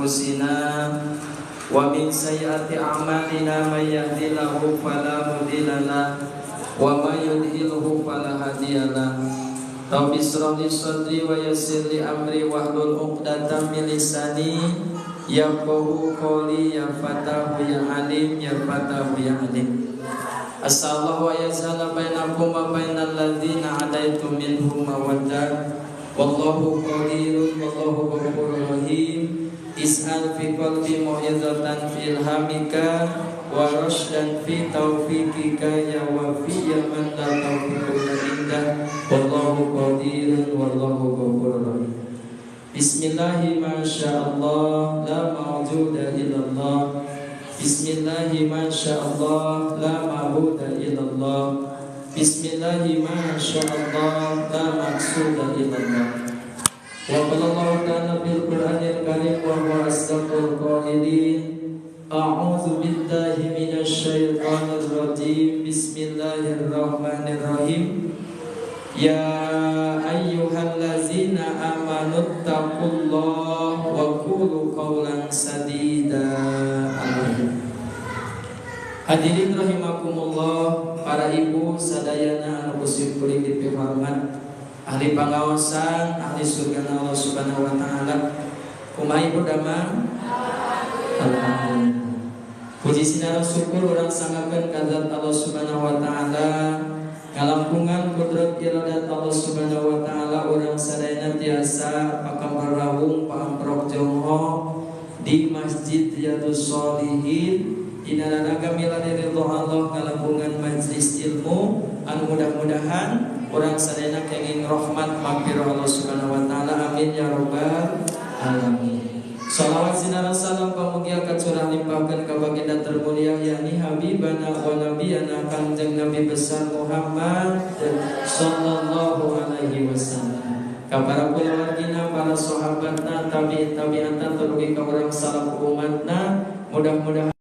أنفسنا ومن سيئات أعمالنا من يهده الله فلا مضل له ومن يضلل فلا هادي له Rabbi shrah li sadri wa yassir li amri wahlul 'uqdatam min lisani yafqahu qawli ya fatahu ya alim ya fatahu ya alim. Asallahu wa yazhala bainakum wa bainal ladzina adaitum minhum mawaddah wallahu qadirun wallahu ghafurur rahim. Is'al fi qalbi mu'izatan fi ilhamika wa rasydan fi taufiqika ya wafi ya man la taufiqu indah wallahu qadirun wallahu ghafurur rahim. Bismillahi masyaallah la ma'budu illallah. Bismillahi masyaallah la ma'budu illallah. Bismillahi masyaallah la maqsuda illallah. Wa qala Allah ta'ala bil Qur'anil Karim wa huwa asdaqul qailin. A'udzu billahi minasy syaithanir rajim. Bismillahirrahmanirrahim. Ya ayyuhallazina amanu taqullaha wa qulu qawlan sadida. Hadirin rahimakumullah, para ibu sadayana anu kusip kuring dipihormat, ahli pangaosan, ahli surga Allah Subhanahu wa taala. Kumaha ibu damang? Alhamdulillah. Puji sinarang syukur urang sangakeun ka zat Allah Subhanahu wa taala. Ngalampungan kudrat iradat Allah Subhanahu wa taala urang sadayana tiasa pakambarawung paamprok jongho di Masjid Riyadhus Shalihin. Dinaranaga milani ridho Allah ngalampungan majlis ilmu anu mudah-mudahan urang sadayana kenging rahmat maghfirah Allah Subhanahu wa taala. Amin ya rabbal alamin. Salawat sinarang salam pamugia ka curah limpahkeun ka baginda termulia yakni habibana wa nabiyana Kangjeng Nabi besar Muhammad sallallahu alaihi wasallam. Ka para kulawargina, para sahabatna, tabi'in tabi'atan terugi ka urang salaf umatna, mudah-mudahan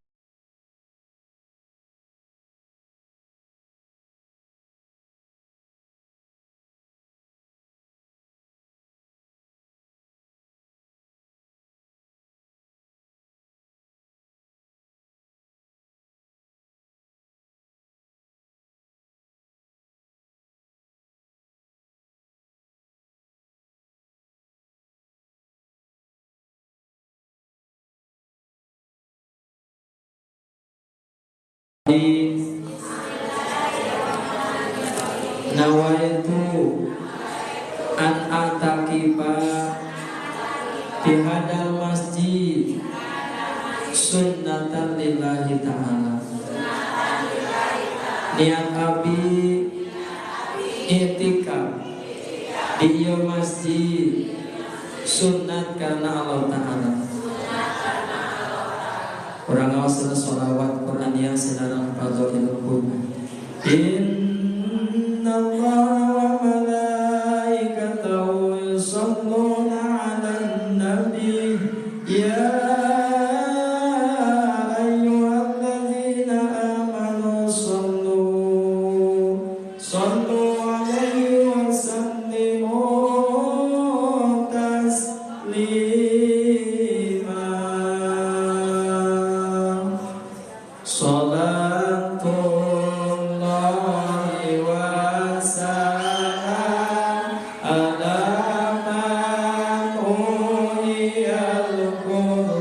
nawaitu an atakifa fi hadal masjid sunnatan lillahi ta'ala. Niat abi i'tikaf di ieu masjid sunnat karena Allah Ta'ala. Urang ngaos sholawat Quran yang senarang fadhilul Quran. Innallaha wa malaikatahu yusholluna 'alan nabi ya ayyuhalladzina amanu shollu 'alaihi wa sallimu taslima. Salatullahi wa salam ala man uliyal qur'an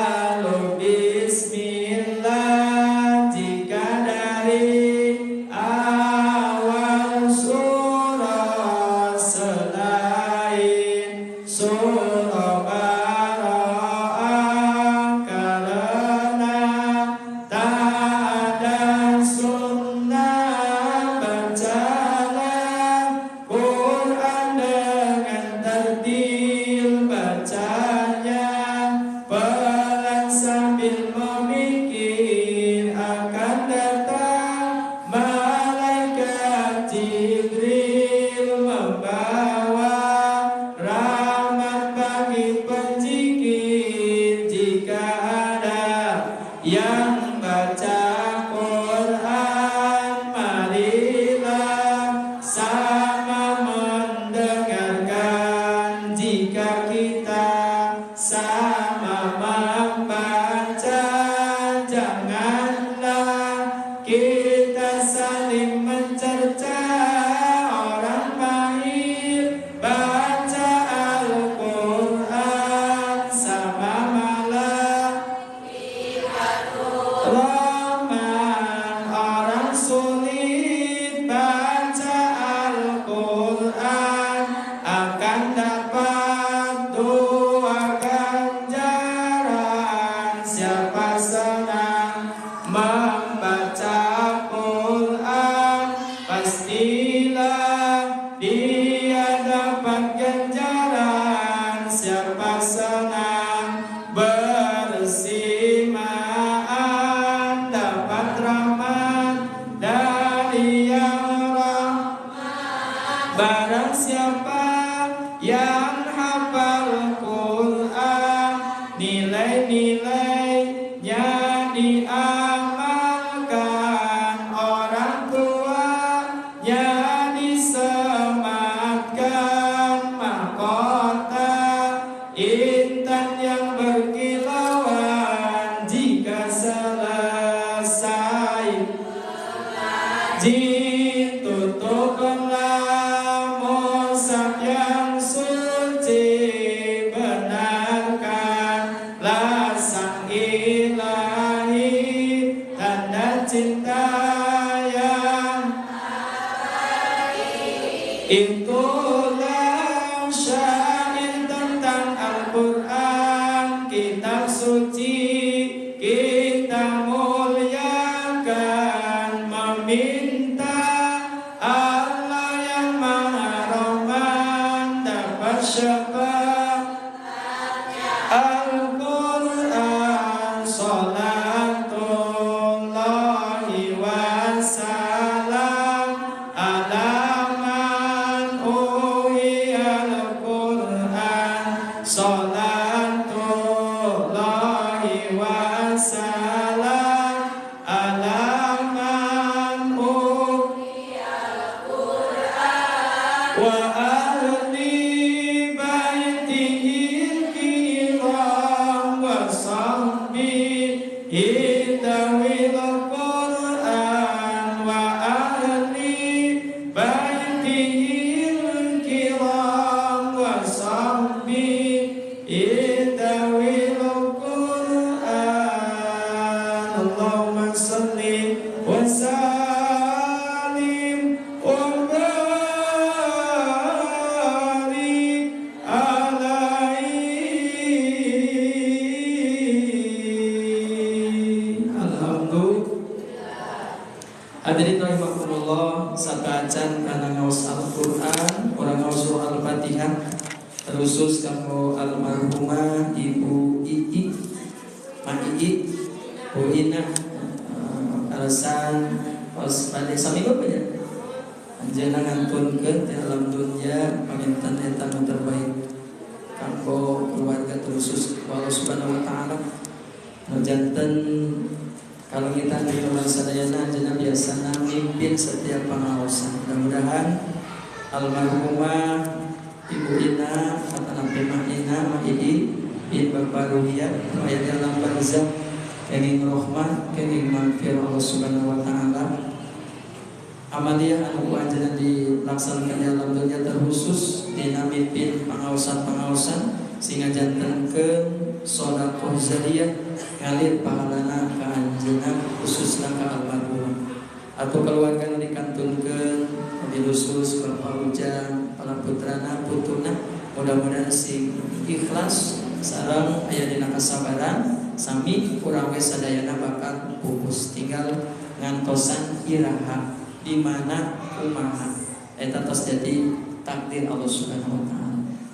selalu bismillah jika dari awal surah selain surah Bara'ah karena tak ada sunnah bacalah Quran dengan tertil bacanya pelan sambil memikir akan datang malaikat Jibril membawa rahmat bagi penzikir jika ada yang baca Quran marilah sama mendengarkan jika kita sama membaca janganlah kita saling mencerca orang mahir baca Al-Quran sama malah Rahman orang sulit baca Al-Quran akan dapat dua ganjaran siapa senang membaca Quran pastilah dia dapat ganjaran siapa senang bersimaan dapat rahmat dari yang Rahman barang siapa yang hafal Quran nilai-nilainya diamalkan orang tuanya disematkan mahkota intan yang berkilauan jika selesai ditutuplah mushaf yang suci benarkanlah sang ilahi tanda cinta yang itulah syair tentang Al-Quran kitab suci kita muliakan meminta Allah yang Maha Rahman dapat syafaat Al-Quran salatullahi wassalam ala man uhiyal Quran salatullahi wassalam ala man uhiyal Quran wa ahli baitihil kiram wa sahbihi dawil Quran wa ahli baitihil kiram wa sahbihi dawil Quran Allahumma salli wa sallim wa barik alaihi alhamdulillah. Hadirin rahimakumullah sakaacan kana ngaos Al-Quran orang ngaos surah Al-Fatihah terusus kanggo almarhumah Ibu Ii Mak Ii Bu Ina alasan pas pada saminggu apa ya anjeunna ngantunkeun teh alam dunya pamintan eta nu terbaik kanggo keluarga terusus Allah Subhanahu wa taala nu janten kalau kita di rumah sadayana anjeunna biasana mimpin setiap pangaosan mudah-mudahan almarhumah Ibu Ina atau Nabi Ina Mak Ii bin Bapak Ruhiyah aya dalam barzakh kenging rahmat kenging maghfirah Allah Subhanahu wa taala. Amaliyah anu anjeunna dilaksanakan dalam dunia terkhusus dina mimpin pangaosan-pangaosan sehingga jantenkeun sedekah jariyah ngalir pahalana ka anjeunna khususna ka almarhum atau keluarga nu dikantunkeun abdi khusus Bapak Ujang para putrana putuna mudah-mudahan sing ikhlas sareng aya dina kasabaran sami urang we sadayana bakal pupus tinggal ngantosan iraha di mana kumaha eta tos jadi takdir Allah Subhanahu wa taala.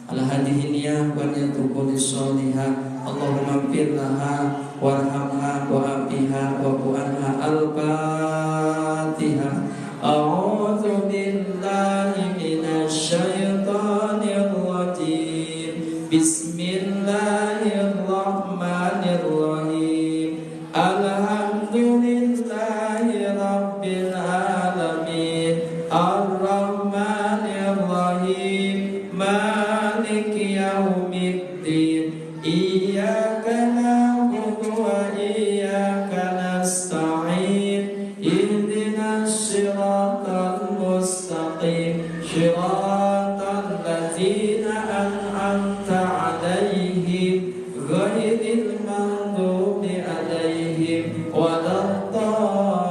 Ala hadhihi niyah wa niyatul sholihah Allahumma fir laha warhamha wa afiha wa qanha al-Fatihah. A'udzu billahi minasy syaithanir rajim. Bismillahirrahmanirrahim. Alhamdulillahi rabbil alamin. Ar-Rahmanir Rahim. Maliki yaumiddin. Iyyaka na'budu wa iyyaka nasta'in. Ihdinas siratal mustaqim. Siratal ladzina an'amta 'alaihim ghairil maghdubi 'alaihim waladdallin.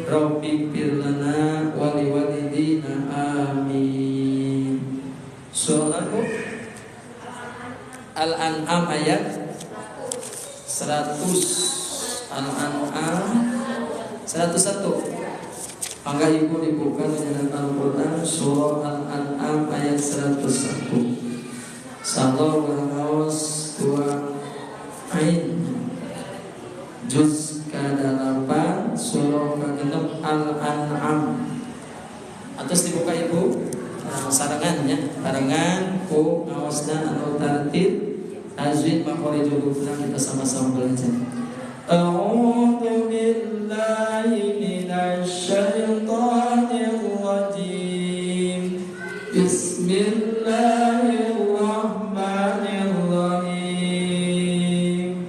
Rabbighfir lana wa liwalidina amin. Surah Al-An'am ayat 100. Al-An'am 101. Mangga ibu dibuka dengan Al-Quran surah Al-An'am ayat 101. Salah berhaus 2 ain juz ke-8 surah ke-6 Al-An'am. Atas dibuka ibu sarangannya barengan ku ngawasna anu tartib tajwid makharijul huruf kita sama-sama belajar. A'udzu billahi minasy syaithanir rajim. Bismillahirrahmanirrahim.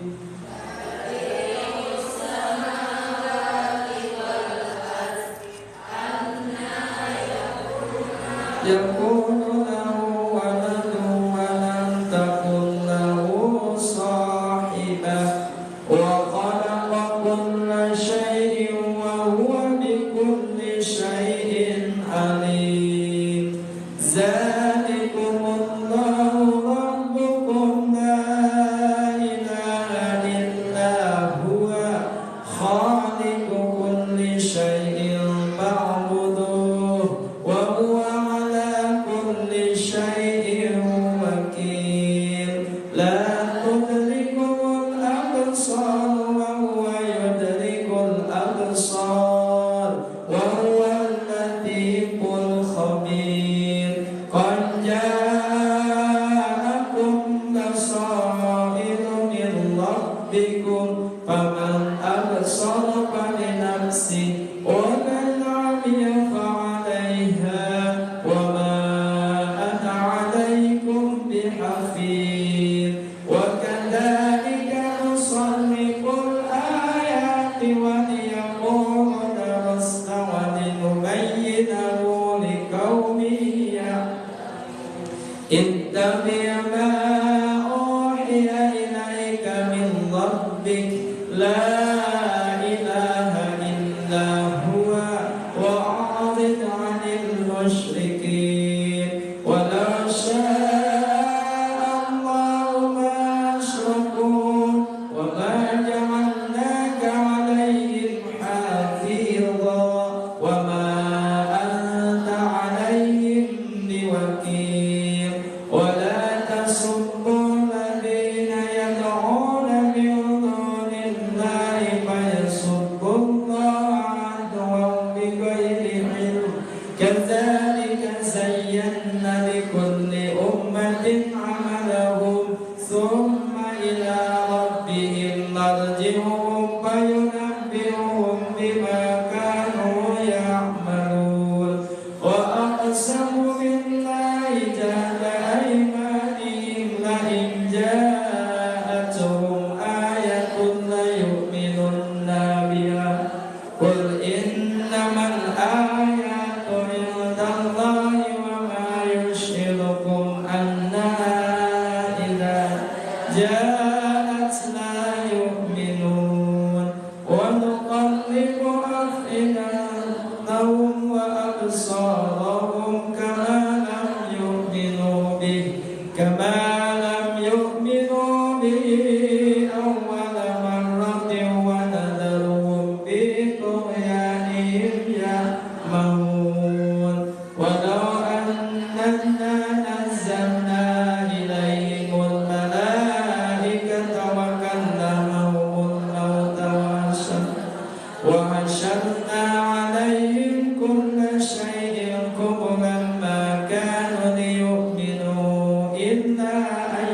Yakunu lahu waladun wa lam takun lahu sahibah wa khalaqa kulla syai'in wa huwa bikulli syai'in alim. Dzalikumullahu rabbukum la ilaha illa huwa khaliqu kulli syai'in fa'buduh wa huwa ala kulli syai'in wakil. La tudrikul absar wa huwa yudrikul absar wa huwa al-latiful khabir. Qad ja'akum basairu min rabbikum faman absara falinafsihi wa man 'amiya fa'alayha wa ma ana 'alaykum bihafidh. Wa kadzalika nusarriful ayati wa liyaqulu darasta wa linubayyinahu liqaumin ya'lamun. Ittabi' ma uhiya ilayka min rabbik la ilaha illa huwa wa'rid 'anil musyrikin. Walau syaa'a Allahu ma asyraku wa ma ja'alnaka 'alaihim hafidha wa ma anta 'alaihim biwakil. Wa la tasubbu alladhina yad'una min dunillahi جاءت لا يؤمنون ونقلب أفئدتهم وأبصارهم كما لم يؤمنوا به أول مرة ونذرهم في طغيانهم يعمهون ولو أننا نزلنا إليهم الملائكة وكلمهم الموت وحشرنا عليهم كل شيء قبلا ما كانوا ليؤمنوا إلا أن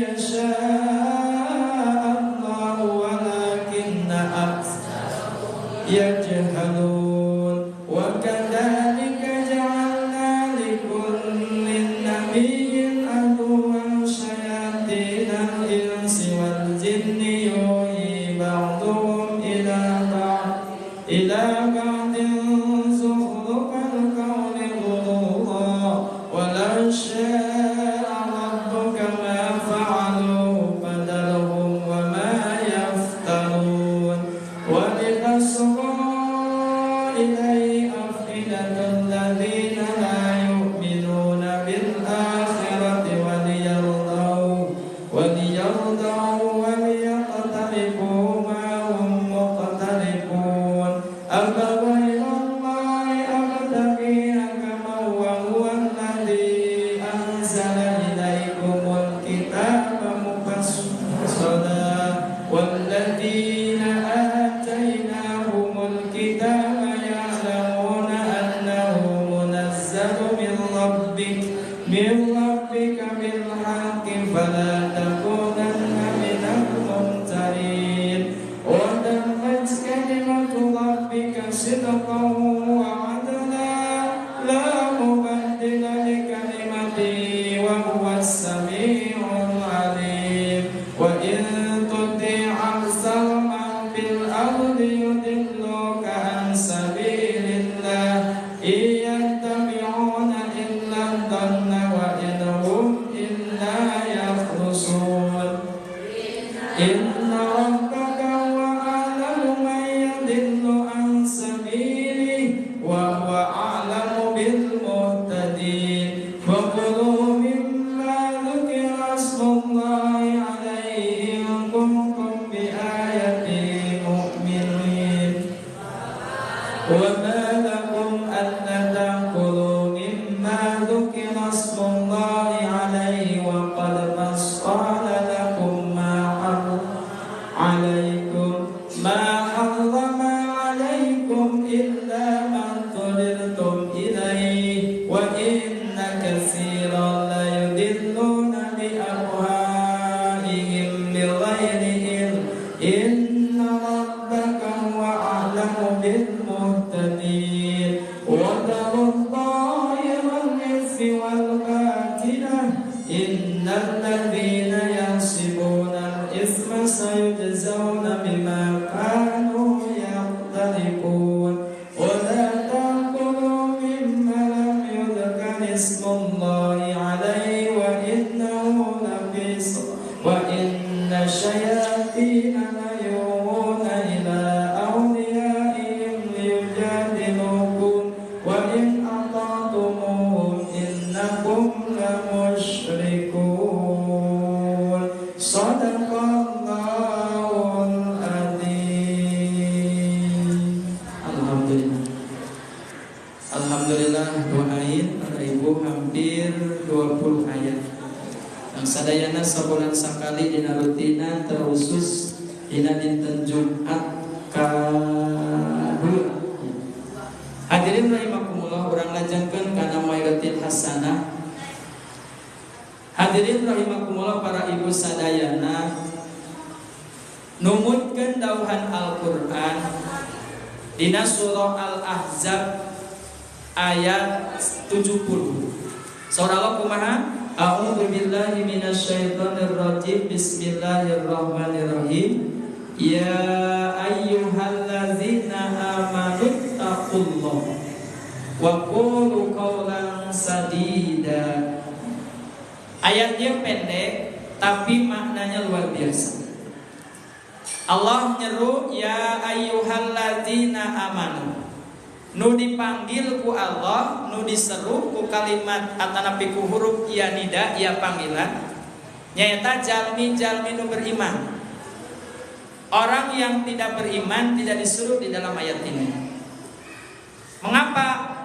يشاء الله ولكن أكثرهم يجهلون وكذلك جعلنا لكل نبي عدوا شياطين الإنس والجن يوحي بعضهم إلى بعض زخرف القول غرورا ولو شاء ربك ما فعلوه فذرهم وما يفترون ولتصغى إليه أفئدة الذين لا يؤمنون بالآخرة وليرضوا وليقترفوا ما هم مقترفون أفغير الله أبتغي حكما وهو الذي أنزل إليكم الكتاب مفصلا والذين آتيناهم الكتاب يعلمون أنه منزل من ربك بالحق فلا تكونن من الممترين وتمت كلمة ربك صدقا وعدلا لا مبدل لكلمته وهو السميع العليم وإن تطيع أكثر من في الأرض يضلوك عن سبيل الله إن يتبعون إلا الظن وإن هم إلا يخرصون إن ربك هو أعلم من يضل عن سبيله وهو أعلم بالمهتدين فكلوا مما ذكر اسم الله عليه إن كنتم بآيته مؤمنين وما لكم ألا تأكلوا مما ذكر اسم الله عليه وقد فصل لكم ما حرم عليكم إلا ما اضطررتم إليه وإن كثيرا ليضلون بأهوائهم بغير علم إن ربك هو أعلم بالمهتدين وذروا الظاهر الإثم والباطنة إن الذين يكسبون الإثم سيجزون بما كانوا يقترفون ولا تأكلوا مما لم يذكر اسم الله عليه وإنه لفسق وإن الشياطين ليوحون إلى أوليائهم ليجادلوكم وإن أطعتموهم إنكم لمشركون صدق الله العظيم. Alhamdulillah doain para ibu hampir 20 ayat. Yang sadayana sabulan sakali dina rutina terusus dina dinten Jumat kadua. Hadirin rahimakumullah, urang lajengkeun kana mailatil hasanah. Hadirin rahimakumullah para ibu sadayana, numutkeun dauhan Al-Qur'an dina surah Al-Ahzab ayat 70. Surah Allah kumaha? A'udzu billahi minasyaitonir rajim. Bismillahirrahmanirrahim. Ya ayyuhallazina amanu taqullaha wa qulu qawlan sadida. Ayatnya pendek tapi maknanya luar biasa. Allah nyeru ya ayyuhalladzina amanu. Nu dipanggil ku Allah, nu diseru ku kalimat atanapi ku huruf ya nida ya panggilan. Nyaeta jalmi-jalmi nu beriman. Orang yang tidak beriman tidak disuruh di dalam ayat ini. Mengapa?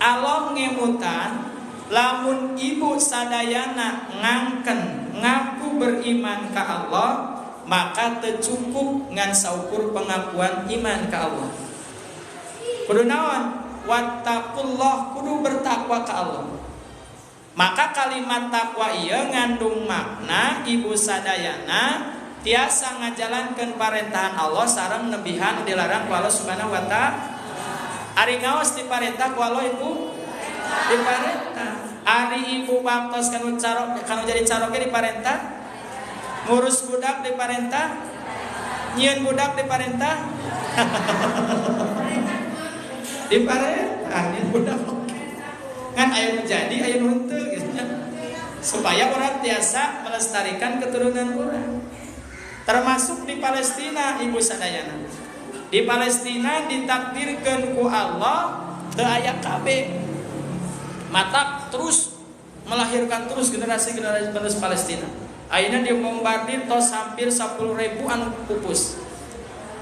Allah ngemutan lamun ibu sadayana ngangken ngaku beriman ka Allah, maka tercukup ngan saukur pengakuan iman ka Allah. Kudu naon? Wattaqullah, kudu bertakwa ka Allah. Maka kalimat takwa ieu ngandung makna ibu sadayana tiasa ngajalankeun parentahan Allah sareng nebihan dilarang ku Allah Subhanahu wa taala. Ari ngaos diparentah ku Allah ibu diparentah. Ari ibu baptos kanu jadi caroge diparentah. Ngurus budak diparentah. Nyieun budak diparentah. Diparentah nyieun budak. Kan aya nu jadi aya nu henteu gitu. Supaya orang tiasa melestarikan keturunan orang. Termasuk di Palestina ibu sadayana. Di Palestina ditakdirkeun ku Allah teu aya KB. Mata terus melahirkan terus generasi-generasi penerus Palestina. Ayeuna dibombardir tos hampir 10.000 anu pupus.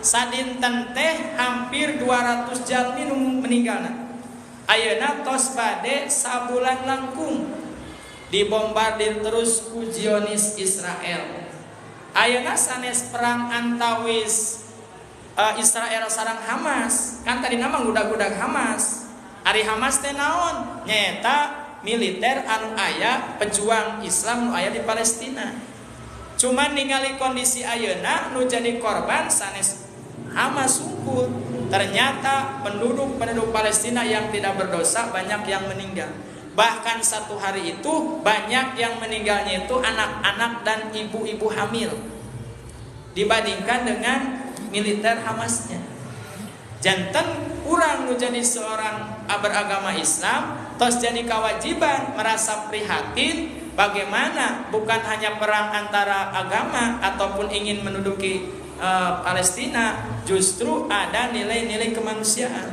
Sadinten teh hampir 200 jalmi nu meninggalna. Ayeuna tos bade sabulan langkung. Dibombardir terus ku Zionis Israel. Ayeuna sanes perang antawis Israel sareng Hamas. Kan tadi nama budak-budak Hamas. Ari Hamas teh naon? Nyaeta militer anu aya pejuang Islam nu aya di Palestina. Cuman ningali kondisi ayeuna nu jadi korban sanes Hamas unggul. Ternyata penduduk Palestina yang tidak berdosa banyak yang meninggal. Bahkan satu hari itu banyak yang meninggalnya itu anak-anak dan ibu-ibu hamil dibandingkan dengan militer Hamasnya. Janten urang nu jadi seorang beragama Islam tos jadi kewajiban merasa prihatin bagaimana bukan hanya perang antara agama ataupun ingin menduduki Palestina, justru ada nilai-nilai kemanusiaan.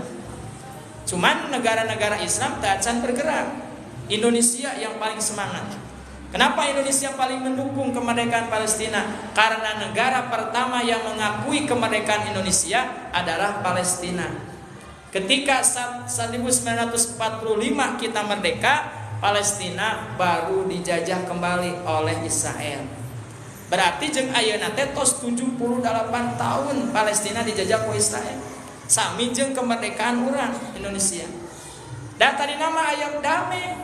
Cuman negara-negara Islam tak akan bergerak. Indonesia yang paling semangat. Kenapa Indonesia paling mendukung kemerdekaan Palestina? Karena negara pertama yang mengakui kemerdekaan Indonesia adalah Palestina. Ketika 1945 kita merdeka, Palestina baru dijajah kembali oleh Israel. Berarti jeung ayeuna teh tos 78 tahun Palestina dijajah ku Israel. Sami jeung kemerdekaan urang Indonesia. Da tadi nama aya damai.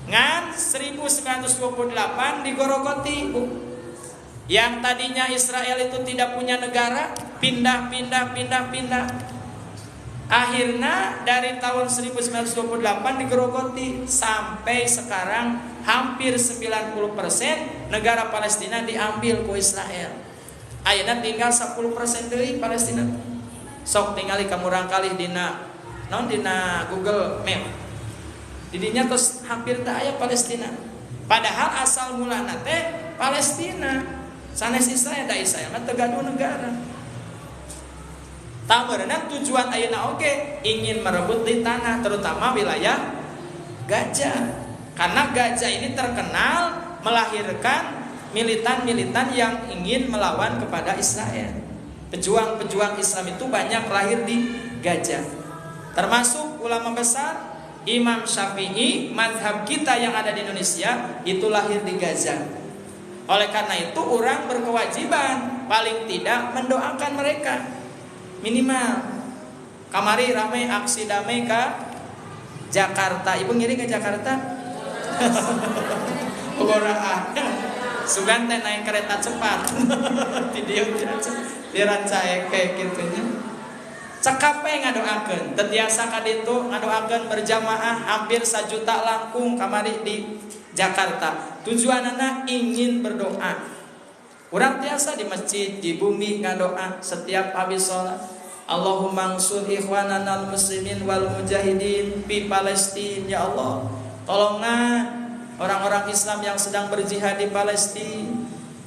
Ngan 1928 digorogoti. Yang tadinya Israel itu tidak punya negara, pindah. Akhirnya dari tahun 1928 digerogoti sampai sekarang hampir 90% negara Palestina diambil ku Israel. Ayeuna tinggal 10% deui Palestina. Sok tingali kamu rangkalih dina Google Map. Didinya terus hampir tak aya Palestina. Padahal asal mulana teh Palestina. Sanes Israel da Israel mah teu gaduh negara. Tabeurna tujuan ayeuna oge ingin merebut di tanah terutama wilayah Gaza. Karena Gaza ini terkenal melahirkan militan-militan yang ingin melawan kepada Israel. Pejuang-pejuang Islam itu banyak lahir di Gaza. Termasuk ulama besar Imam Syafi'i, mazhab kita yang ada di Indonesia itu lahir di Gaza. Oleh karena itu orang berkewajiban paling tidak mendoakan mereka. Minimal kamari ramai aksi damai ke Jakarta. Ibu ngiring ke Jakarta? Pegoraan. Sugan teh naik kereta cepat. Video dirancae kayak gitunya. Cekape ngadoakeun, tetiasa ka ditu ngadoakeun berjamaah hampir 1 juta langkung kamari di Jakarta. Tujuanana ingin berdoa. Urang tiasa di masjid, di bumi ngadoa setiap habis sholat. Allahumma ansur ikhwanana al-muslimin wal mujahidin fi Palestina ya Allah. Tolonglah orang-orang Islam yang sedang berjihad di Palestina.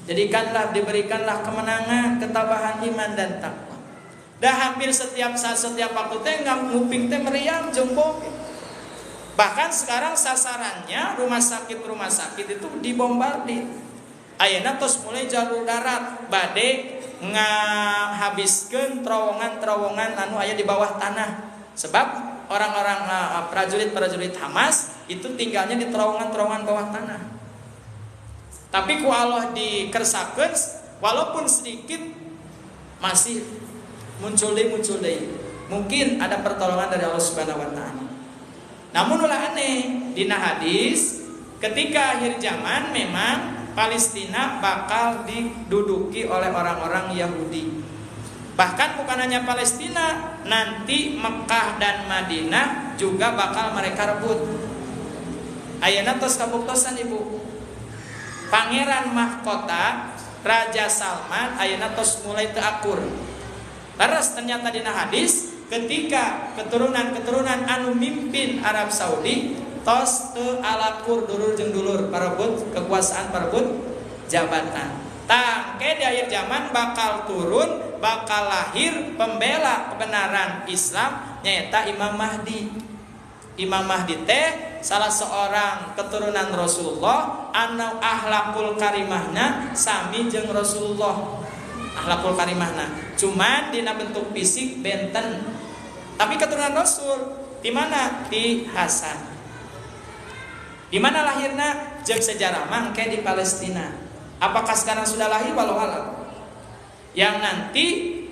Diberikanlah kemenangan, ketabahan iman dan takwa. Dah hampir setiap saat, setiap waktu teh nguping teh meriam jompo. Bahkan sekarang sasarannya rumah sakit itu dibombardir. Ayeuna tos mulai jalur darat bade ngahabiskeun terowongan-terowongan anu aya di bawah tanah. Sebab orang-orang prajurit-prajurit Hamas itu tinggalnya di terowongan-terowongan bawah tanah. Tapi ku Allah dikersakeun walaupun sedikit masih muncul deui. Mungkin ada pertolongan dari Allah Subhanahu wa taala. Namun ulah aneh dina hadis ketika akhir zaman memang Palestina bakal diduduki oleh orang-orang Yahudi. Bahkan bukan hanya Palestina, nanti Mekah dan Madinah juga bakal mereka rebut. Ayeuna tos kabuktosan Ibu. Pangeran mahkota Raja Salman ayeuna tos mulai teu akur. Laras ternyata dina hadis ketika keturunan anu mimpin Arab Saudi tos teu alakur dulur jeung dulur parebut kekuasaan parebut jabatan. Tangke di akhir zaman bakal turun, bakal lahir pembela kebenaran Islam nyaeta Imam Mahdi. Imam Mahdi teh salah seorang keturunan Rasulullah anu akhlakul karimahna sami jeung Rasulullah. Akhlakul karimahna cuman dina bentuk fisik benten. Tapi keturunan Rasul di mana? Di Hasan. Di mana lahirna? Jeung sejarah mangke di Palestina. Apakah sekarang sudah lahir? Walau alam. Yang nanti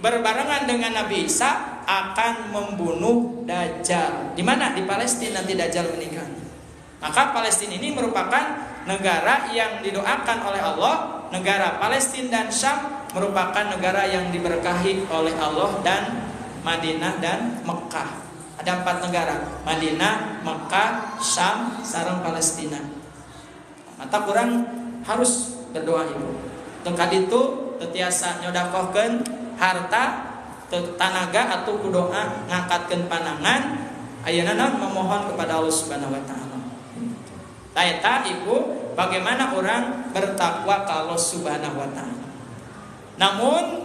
berbarengan dengan Nabi Isa akan membunuh Dajjal. Di mana? Di Palestina nanti Dajjal menikah. Maka Palestina ini merupakan negara yang didoakan oleh Allah. Negara Palestina dan Syam merupakan negara yang diberkahi oleh Allah dan Madinah dan Mekah. Ada 4 negara: Madinah, Mekah, Syam, sareng Palestina. Mata kurang harus berdoa Ibu. Tengkat itu tetiasa nyodakohkeun harta, tanaga atau kudoa ngangkatkeun panangan ayeuna memohon kepada Allah Subhanahu wa taala. Taeta Ibu, bagaimana orang bertakwa ke Allah Subhanahu wa taala. Namun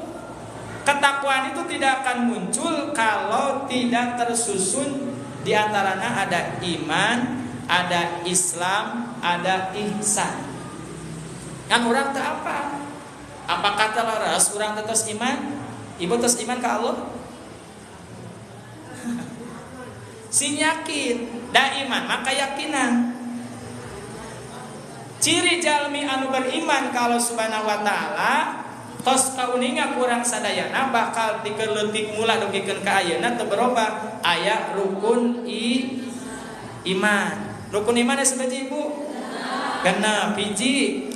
ketakwaan itu tidak akan muncul kalau tidak tersusun di antaranya ada iman, ada Islam, ada ihsan. Kan orang teu apa? Apa kata laras orang tetes iman? Ibu tes iman ke Allah? Sing yakin, da iman maka yakinan. Ciri jalmi anu beriman kalau Subhanahu wa taala tos kauninga kurang sadayana bakal dikeleutik mula dugikeun ka ayeuna teu berubah aya rukun iman. Rukun iman sebagai Ibu? Genep, 1,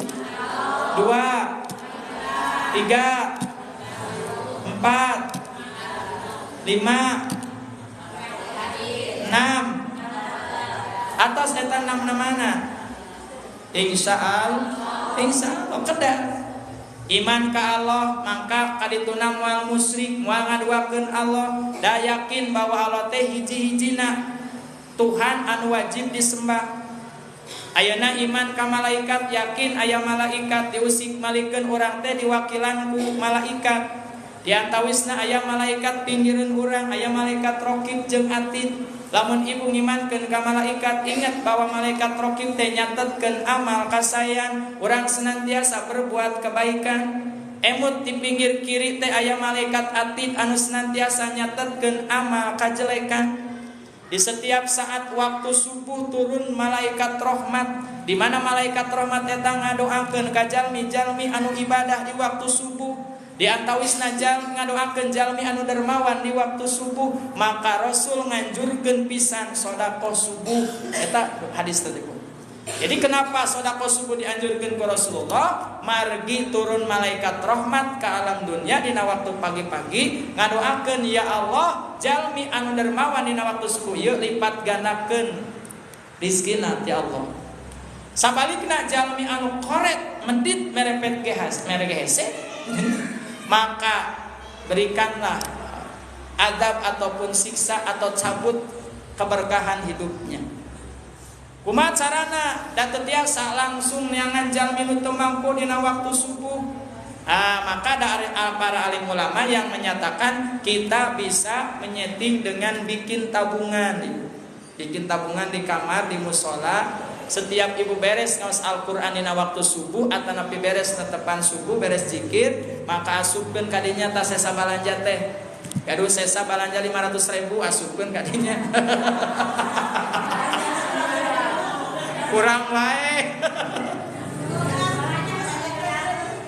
2, 3, 4, 5, 6. Atas eta 6 mana? Insya Allah kedah. Iman ka Allah mangka kadituna moal musyrik, moal ngaduakeun Allah, da yakin bahwa Allah teh hiji-hijina Tuhan anu wajib disembah. Ayeuna iman ka malaikat, yakin aya malaikat diusik malikeun urang teh diwakilan ku malaikat. Di antawisna aya malaikat pinggireun urang, aya malaikat raqib jeung atid. Lamun Ibu ngimankeun ka malaikat, ingat bahwa malaikat raqib teh nyatetkeun amal kasayan, urang senantiasa berbuat kebaikan. Emut di pinggir kiri teh aya malaikat atid anu senantiasa nyatetkeun amal kajelekan. Di setiap saat waktu subuh turun malaikat rahmat, di mana malaikat rahmat eta ngadoakeun ka jalmi-jalmi anu ibadah di waktu subuh. Di antawisna jalmi ngadoakeun jalmi anu dermawan di waktu subuh, maka Rasul nganjurkeun pisan sedekah subuh. Eta hadis tadi. Jadi kenapa sedekah subuh dianjurkeun ku Rasulullah? Margi turun malaikat rahmat ke alam dunia dina waktu pagi-pagi ngadoakeun, ya Allah, jalmi anu dermawan dina waktu subuh ieu lipat gandakeun rizkina ya Allah. Sabalikna jalmi anu koret mendit merepet gehese maka berikanlah azab ataupun siksa atau cabut keberkahan hidupnya. Kumaha carana? Da teu tiasa langsung neangan jalmi nu teu mampu dina waktu subuh. Maka ada para alim ulama yang menyatakan kita bisa menyeting dengan bikin tabungan. Bikin tabungan di kamar, di musola. Setiap ibu beres ngaos Al-Qur'an dina waktu subuh atau napi beres netepan subuh, beres zikir, maka asupkeun ka dinya tas sesa balanja teh. Gaduh sesa balanja 500.000 asupkeun ka dinya. Kurang wae.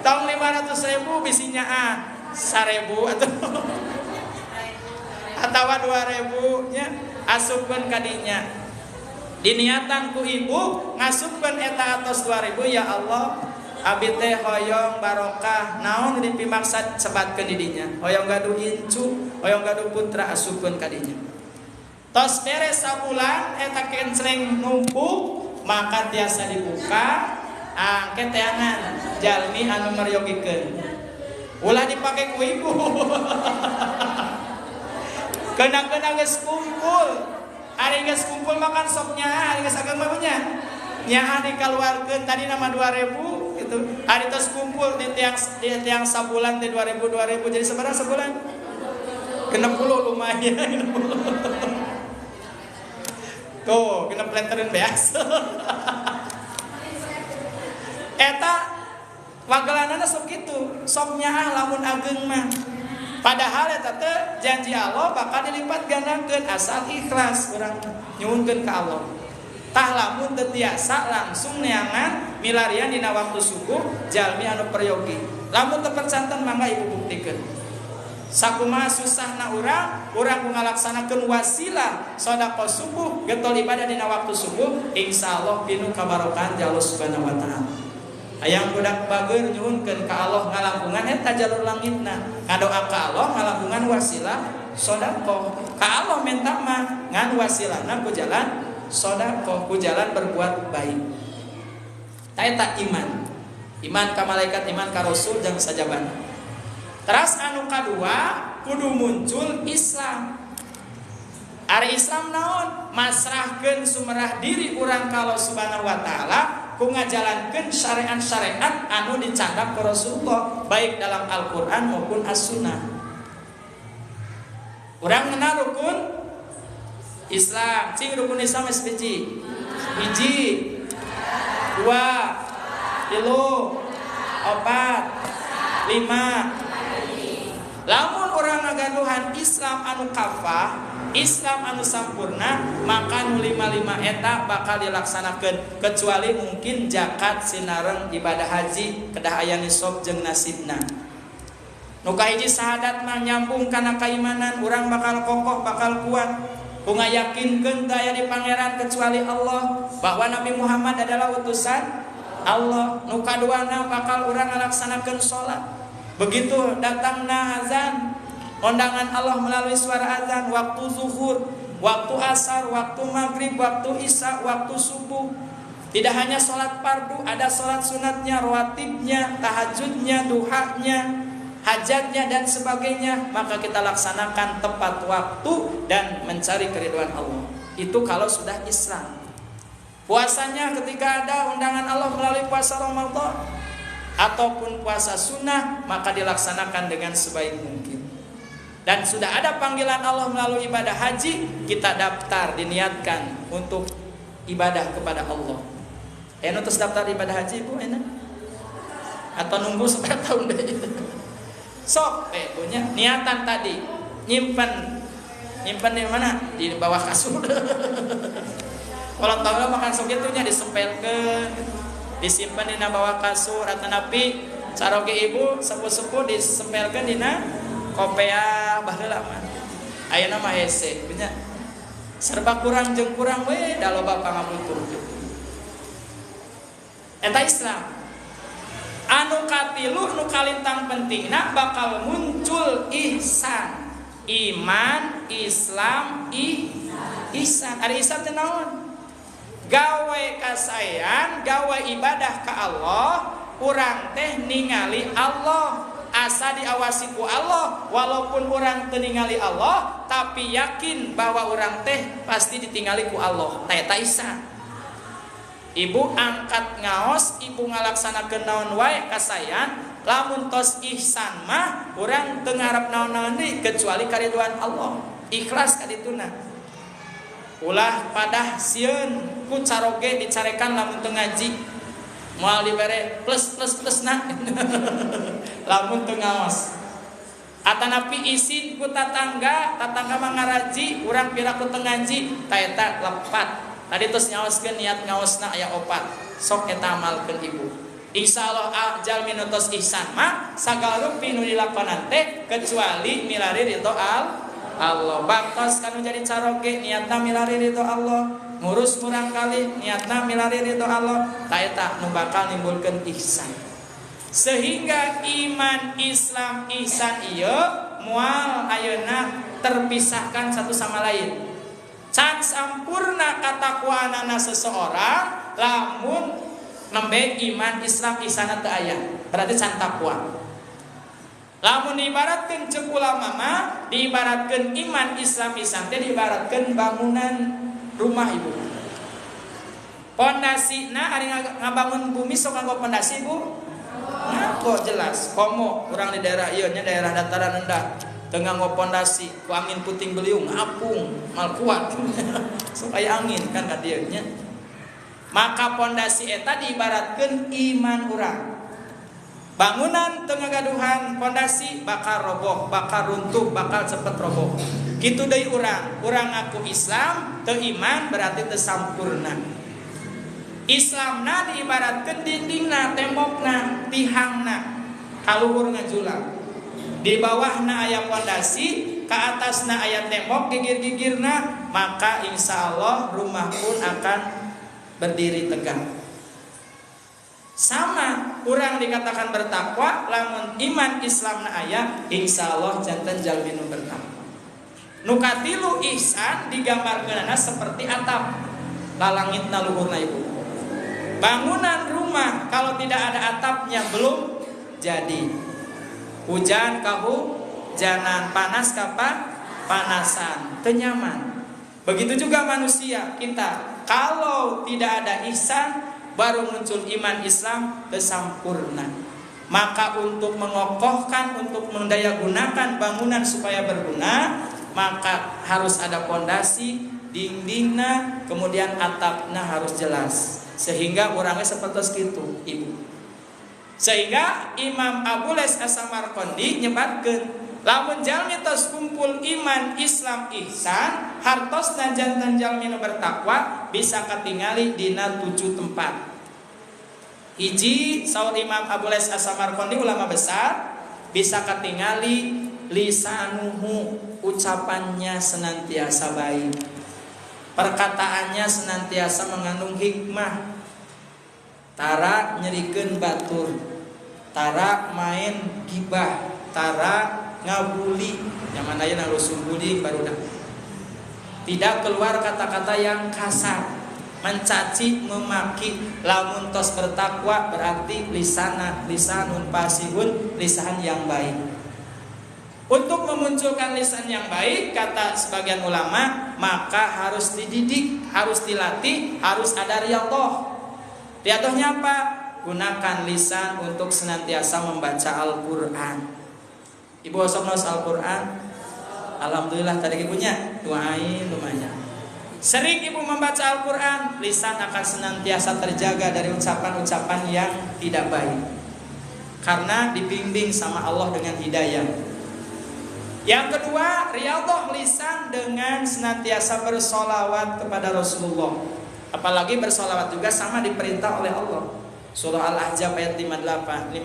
Tong 500.000 bisinya 1.000 atau 2.000 nya asupkeun ka dinya. Diniatan ku ibu ngasupkeun eta atos 2.000, ya Allah abi teh hoyong barokah naon dipimaksad sebatkeun di dinya. Hoyong gaduh incu, hoyong gaduh putra asupkeun ka dinya. Tos beres sabulan eta kencreng numpuk maka tiasa dibuka angket teangan jalmi anu meryogikeun. Ulah dipake ku ibu. Keuna-keuna geus kumpul. Ari geus kumpul makan sok nyaah, ari geus agang maunya. Nyaah dikaluarkeun tadi nama 2.000 gitu. Ari tos kumpul di tiang sabulan teh 2.000 jadi sabaraha sebulan? 60 lumayan. Tuh, kena planterin beas. Eta wagelanana sok kitu, sok nyaah lamun ageng mah. Padahal eta teh janji Allah bakal dilipat gandakeun asal ikhlas urang nyuhunkeun ka Allah. Tah lamun teu tiasa langsung neangan milarian dina waktu subuh jalmi anu peryogi. Lamun teu percanten mangga ibu buktikeun. Sakumaha susahna urang ku ngalaksanakeun wasilah sedekah subuh getol ibadah dina waktu subuh, insyaallah pinu kabarokan Allah Subhanahu wa taala. Hayang budak bageun nyuhunkeun ka Allah ngalampungan eta jalur langitna. Ngadoa ka Allah ngalampungan wasilah sedekah. Ka Allah minta mah ngan wasilahna ku jalan sedekah, ku jalan berbuat baik. Ta eta iman. Iman ka malaikat, iman ka rasul jeung sajabana. Terus anu kadua kudu muncul Islam. Ari Islam naon? Masrahkeun sumerah diri urang ka Allah Subhanahu wa taala ku ngajalankeun syariat-syariat anu dicandak ku Rasulullah baik dalam Al-Qur'an maupun As-Sunnah. Urang mengenal rukun Islam. Cing rukun Islam geus biji. Hiji, dua, tilu, opat, lima. Lamun orang ngagaduhan Islam anu kafah, Islam anu sampurna, maka nu 55 eta bakal dilaksanakeun kecuali mungkin zakat sinareng ibadah haji kedah aya nisab jeung nasibna. Nu kahiji sahadat mah nyambung kana keimanan, urang bakal kokoh, bakal kuat. Ku ngayakinkeun teu aya di pangeran kecuali Allah, bahwa Nabi Muhammad adalah utusan Allah. Nu kaduana bakal urang ngalaksanakeun salat. Begitu datangna azan, undangan Allah melalui suara azan, waktu zuhur, waktu asar, waktu maghrib, waktu isya, waktu subuh. Tidak hanya sholat fardu, ada sholat sunatnya, rawatibnya, tahajudnya, duhanya, hajatnya dan sebagainya. Maka kita laksanakan tepat waktu dan mencari keridhaan Allah. Itu kalau sudah Islam. Puasanya ketika ada undangan Allah melalui puasa Ramadan ataupun puasa sunnah, maka dilaksanakan dengan sebaik mungkin. Dan sudah ada panggilan Allah melalui ibadah haji, kita daftar, diniatkan untuk ibadah kepada Allah. Terus daftar ibadah haji Bu enak? Atau nunggu sampai tahun deh itu? Sok punya niatan tadi, nyimpen di mana? Di bawah kasur. Kalau tahu makan sok itunya disempelkeun, disimpan dina bawah kasur atau napi caroge ibu sepuh-sepuh disempelkeun dina kopeah baheula mah. Ayeuna mah hese nya. Serba kurang jeung kurang we da loba pangabutuh kitu. Eta Islam. Anu katilu nu kalintang pentingna bakal muncul ihsan. Iman, Islam, ihsan. Ari ihsan teh naon? Gawe kasayan, gawe ibadah ka Allah, urang teh ningali Allah asa diawasi ku Allah, walaupun orang teningali Allah, tapi yakin bahwa orang teh pasti ditinggali ku Allah. Eta ihsan. Ibu angkat ngaos, ibu ngalaksanakeun naon wae kasayan, lamun tos ihsan mah urang teu ngarep naon-naon deui kecuali kariduan Allah. Ikhlas ka dituna. Ulah padah sieun ku caroge dicarekan lamun teu ngaji. Moal dibere plus nah. Lamun teu ngaos. Atanapi isin ku tatangga mah ngaraji, urang piraku teu ngaji, ta eta lepat. Tadi tos nyaoskeun niat ngaosna aya 4. Sok eta amalkeun ibu. Insyaallah jalmi nu tos ihsan mah sagala rupi nu dilakonan teh kecuali milari ridho Allah. Baktos kanu jadi caroge niatna milari ridho Allah. Ngurus murang kali niatna milari ridho Allah. Ta eta nu bakal nimbulkeun ihsan. Sehingga iman Islam ihsan ieu moal ayeuna terpisahkan satu sama lain. Can sampurna katakwaanana seseorang lamun nembe iman Islam ihsan teu aya. Berarti can takwa. Lamun diibaratkeun ceuk ulama mah diibaratkeun iman Islam ihsan teh diibaratkeun bangunan rumah ibu. Pondasina ari ngabangun bumi sok nganggo pondasi Bu? Nganggo jelas. Komo urang di daerah ieu nya daerah dataran rendah. Teu nganggo pondasi, ku angin puting beliung apung, mal kuat. Sok aya angin kan ka dieu nya. Maka pondasi eta diibaratkeun iman urang. Bangunan teu ngagaduhan pondasi bakal roboh, bakal runtuh, bakal cepet roboh. Kitu deui urang ngaku Islam teu iman berarti teu sampurna. Islamna diibaratkeun dindingna, tembokna, tihangna, kaluhur ngajulang. Di bawahna aya pondasi, ka atasna aya tembok gigir-gigirna, maka insyaallah rumah pun akan berdiri tegak. Sama urang dikatakan bertakwa, lamun iman Islamna aya, insyaallah janten jalmi nu bertakwa. Nu katilu ihsan digambarkeunana seperti atap, lalangitna luhurna ibu. Bangunan rumah kalau tidak ada atapnya belum jadi. Hujan kahujanan, panas panasan, teu nyaman. Begitu juga manusia kita, kalau tidak ada ihsan baru muncul iman Islam teu sampurna. Maka untuk mengokohkan, untuk mendayagunakan bangunan supaya berguna, maka harus ada pondasi, dindingna, kemudian atapna harus jelas. Sehingga orangnya seperti itu, ibu. Sehingga Imam Abu Les As-Samarqandi nyebatkeun, lamun jalmi tos kumpul iman Islam ihsan, hartosna janten jalmi nu bertakwa bisa katingali dina 7 tempat. Hiji saur Imam Abu Les As-Samarqandi ulama besar, bisa katingali lisanuhu, ucapannya senantiasa baik, perkataannya senantiasa mengandung hikmah, tara nyerikeun batur, tara main gibah, tara ngabuli, nyaman aya na rusuh buli barudak. Tidak keluar kata-kata yang kasar, mencaci, memaki. Lamun tos bertakwa berarti lisanun pasihun, lisan yang baik. Untuk memunculkan lisan yang baik, kata sebagian ulama, maka harus dididik, harus dilatih, harus ada riyadhah. Riyadhahnya apa? Gunakan lisan untuk senantiasa membaca Al-Quran. Ibu osok nos Al-Quran. Alhamdulillah tadi ibunya doain lumayan. Sering ibu membaca Al-Quran, lisan akan senantiasa terjaga dari ucapan-ucapan yang tidak baik, karena dibimbing sama Allah dengan hidayah. Yang kedua, riyadhah lisan dengan senantiasa bersolawat kepada Rasulullah. Apalagi bersolawat juga sama diperintah oleh Allah. Surah Al-Ahzab ayat 56.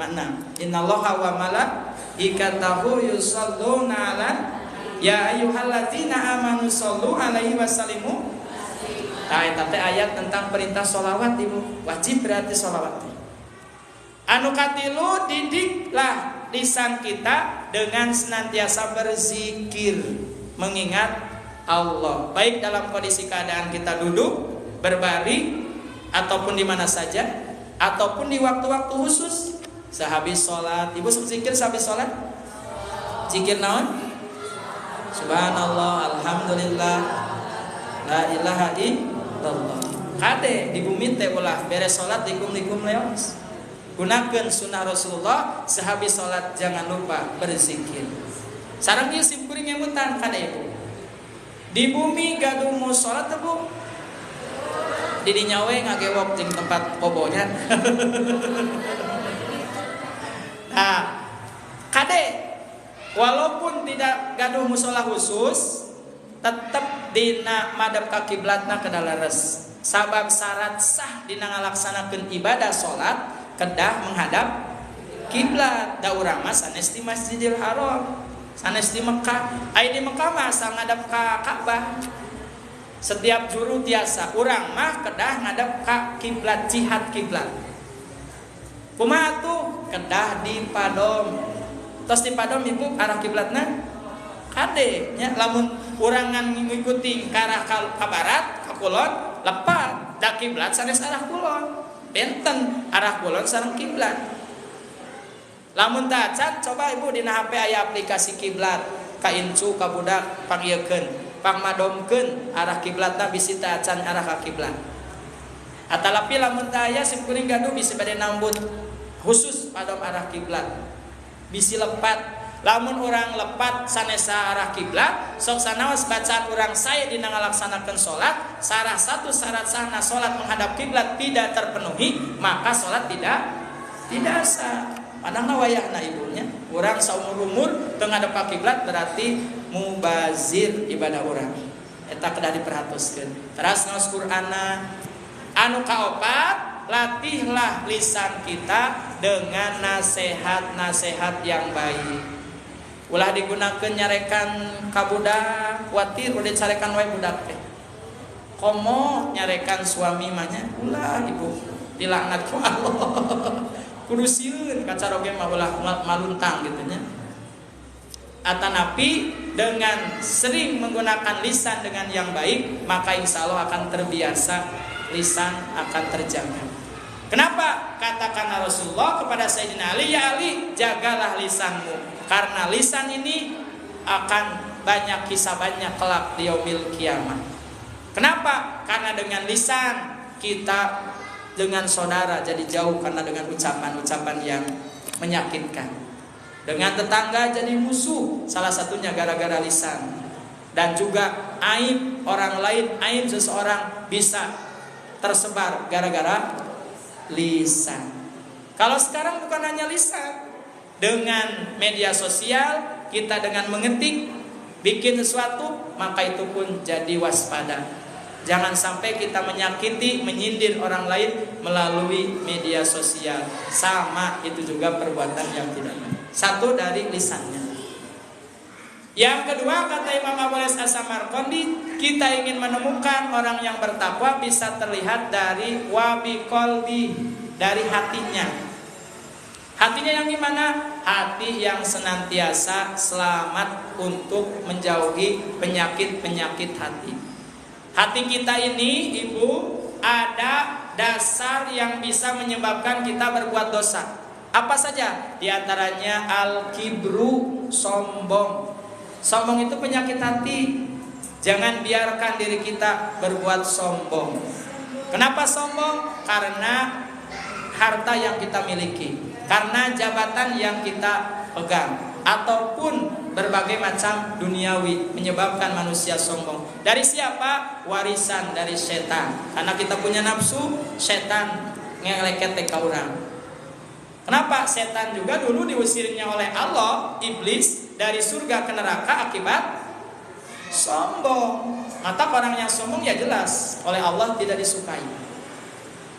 Innallaha wa malaikatahu yusholluna 'ala ya ayyuhalladzina amanu shollu 'alaihi wasallimu. Nah, eta teh ayat tentang perintah sholawat ibu. Wajib berarti sholawat. Anu katilu, didiklah lisan kita dengan senantiasa berzikir, mengingat Allah, baik dalam kondisi keadaan kita duduk, berbaring, ataupun di mana saja, ataupun di waktu-waktu khusus. Sehabis sholat, ibu sok zikir sehabis sholat. Zikir naon? Subhanallah, alhamdulillah, la ilaha illallah. Kade di bumi teh ulah beres sholat dikum-dikum leos. Gunakan sunnah Rasulullah sehabis sholat, jangan lupa berzikir. Sarang ieu simkuring ngemutan kade ibu. Di bumi gaduh mau sholat teh bu. Di dinya we ngagewok jeung tempat bobonya. Nah, kade walaupun tidak gaduh musola khusus, tetap dina madhab ka kiblatna kedah leres. Sabab syarat sah dina ngalaksanakeun ibadah salat kedah menghadap kiblat. Da urang mah sanes di Masjidil Haram, sanes di Mekah. Ai di Mekah mah asa ngadap ka Ka'bah. Setiap juru tiasa urang mah kedah ngadap ka kiblat, jihad kiblat. Kumaha tuh? Kedah di Padom. Tos di Padom ibu arah kiblatna kade nya lamun urang ngikuti ka arah ka barat, ka kulon, lepat da kiblat sanes arah kulon. Benten arah kulon sareng kiblat. Lamun teu acan coba ibu dina HP aya aplikasi kiblat, ka incu ka budak pangieukeun, pangmadomkeun arah kiblatna bisi teu acan arah ka kiblat. Atalapi lamun teu aya simkuring gaduh bisi bade nambut khusus padom arah kiblat. Bisi lepat. Lamun orang lepat sanesa arah kiblat, sok sanaos bacaan urang sae dina ngalaksanakeun salat, salah satu syarat sahna salat menghadap kiblat tidak terpenuhi, maka salat tidak sah. Padahal wayahna ibunya, urang saumur-umur teu ngadep ka kiblat berarti mubazir ibadah urang. Eta kedah diperhatoskeun. Teras ngaos Qur'anna anu kaopat, latihlah lisan kita dengan nasihat-nasihat yang baik. Ulah digunakeun nyarekan ka budak, watir udah carekan wae budak teh. Komo nyarekan suami mah nya, ulah ibu dilaknat ku Allah. Kudu sieun kacaroge mah ulah maluntang gitu nya. Atanapi dengan sering menggunakan lisan dengan yang baik, maka insya Allah akan terbiasa, lisan akan terjaga. Kenapa? Katakan Rasulullah kepada Sayyidina Ali, ya Ali, jagalah lisanmu, karena lisan ini akan banyak hisabannya kelak di yaumil kiamat. Kenapa? Karena dengan lisan kita dengan saudara jadi jauh karena dengan ucapan-ucapan yang menyakitkan. Dengan tetangga jadi musuh, salah satunya gara-gara lisan. Dan juga aib orang lain, aib seseorang bisa tersebar gara-gara lisan. Kalau sekarang bukan hanya lisan, dengan media sosial kita dengan mengetik bikin sesuatu, maka itu pun jadi waspada. Jangan sampai kita menyakiti, menyindir orang lain melalui media sosial. Sama itu juga perbuatan yang tidak baik. Satu dari lisannya. Yang kedua, kata Imam Abu Rais As-Samarqandi, kita ingin menemukan orang yang bertakwa bisa terlihat dari wabi qalbi, dari hatinya. Hatinya yang gimana? Hati yang senantiasa selamat untuk menjauhi penyakit-penyakit hati. Hati kita ini, ibu, ada dasar yang bisa menyebabkan kita berbuat dosa. Apa saja? Di antaranya al-kibru, sombong. Sombong itu penyakit hati. Jangan biarkan diri kita berbuat sombong. Kenapa sombong? Karena harta yang kita miliki, karena jabatan yang kita pegang, ataupun berbagai macam duniawi menyebabkan manusia sombong. Dari siapa? Warisan dari setan. Karena kita punya nafsu, setan ngeleket ka urang. Kenapa? Setan juga dulu diusirnya oleh Allah, iblis, dari surga ke neraka akibat sombong. Maka orang yang sombong ya jelas oleh Allah tidak disukai.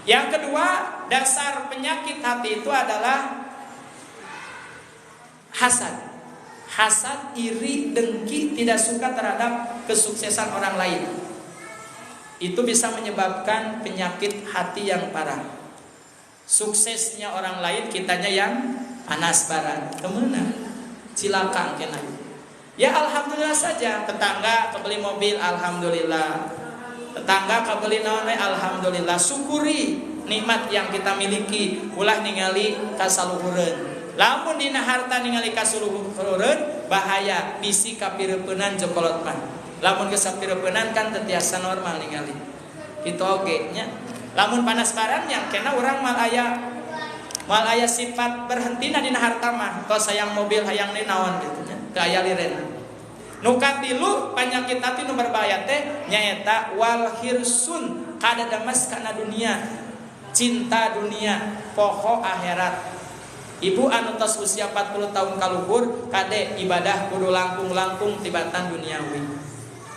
Yang kedua, dasar penyakit hati itu adalah hasad. Hasad, iri, dengki, tidak suka terhadap kesuksesan orang lain. Itu bisa menyebabkan penyakit hati yang parah. Suksesnya orang lain, kitanya yang panas barat, kemenang, cilaka kena. Ya alhamdulillah saja. Tetangga kebeli mobil, alhamdulillah. Tetangga kebeli naon, alhamdulillah. Syukuri nikmat yang kita miliki ulah ningali kasaluhureun. Lamun dina harta ningali kasaluhureun bahaya bisi kapireupeunan jokolot mah. Lamun geus kapireupeunan kan teu tiasa normal ningali. Kitu oge nya. Lamun panas barang yang kena urang mal aya sifat berhentina dina harta mah. Tos hayang mobil hayang naon kitu nya. Teu aya lirena. Nu katilu panyakit hati nu berbahaya teh nyaeta wal hirsun kadadamas kana dunia, cinta dunia, poho akhirat. Ibu anu tos usia 40 tahun kaluhur kade ibadah kudu langkung-langkung tibatan duniawi.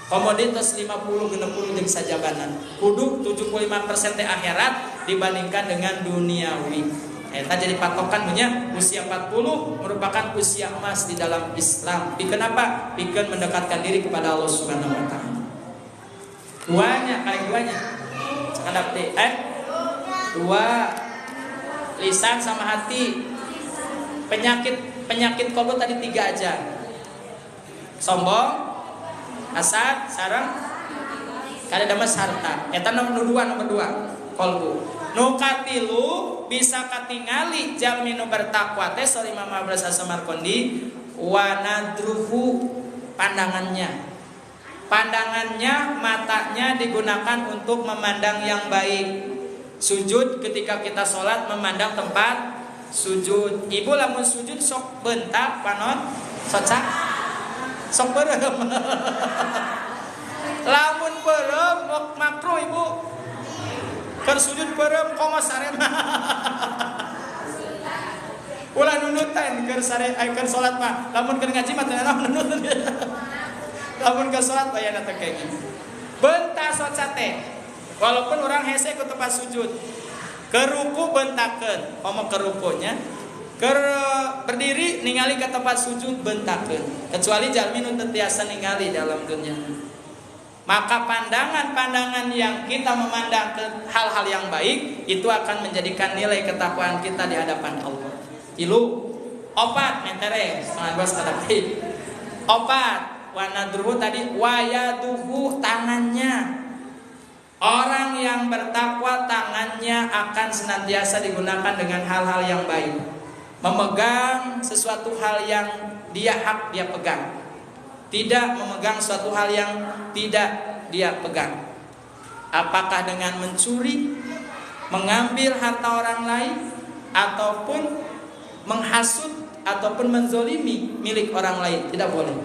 Komoditas 50-60 jeung sajabanan. Kudu 75% teh akhirat dibandingkan dengan duniawi. Eta jadi patokan nya usia 40 merupakan usia emas di dalam Islam. Pikeun apa? Pikeun mendekatkan diri kepada Allah Subhanahu wa taala. Duanya. Cakap teh dua lisan sama hati. Penyakit kolbu tadi 3 aja. Sombong, hasad, sareng kadadamas harta. Eta nomor 2 kolbu. Nu katilu bisa katingali jalmi nu bertakwa teh sori Imam Abbas As-Samarqandi wa nadruhu pandangannya matanya digunakan untuk memandang yang baik. Sujud ketika kita sholat memandang tempat sujud. Ibu lamun sujud sok bentak panon socak sok beureum. Lamun beureum makruh ibu. Keur sujud beureum koma sarema. Ulah nunutan keur salat mah. Lamun keur ngaji mah teu nunut. Lamun keur salat aya na teh kayak gini. Bentah soca teh. Walaupun orang hese ku tempat sujud. Keur ruku bentakeun, komo keur rukunya. Keur berdiri ningali ke tempat sujud bentakeun. Kecuali jalmi nu teu tiasa ningali dalam dunia. Maka pandangan-pandangan yang kita memandang ke hal-hal yang baik itu akan menjadikan nilai ketakwaan kita di hadapan Allah. Ilu opat metere sangat kadapti. Opat wanadruhu tadi wayaduhu tangannya. Orang yang bertakwa tangannya akan senantiasa digunakan dengan hal-hal yang baik. Memegang sesuatu hal yang dia hak dia pegang. Tidak memegang suatu hal yang tidak dia pegang. Apakah dengan mencuri, mengambil harta orang lain, ataupun menghasut, ataupun menzolimi milik orang lain, tidak boleh.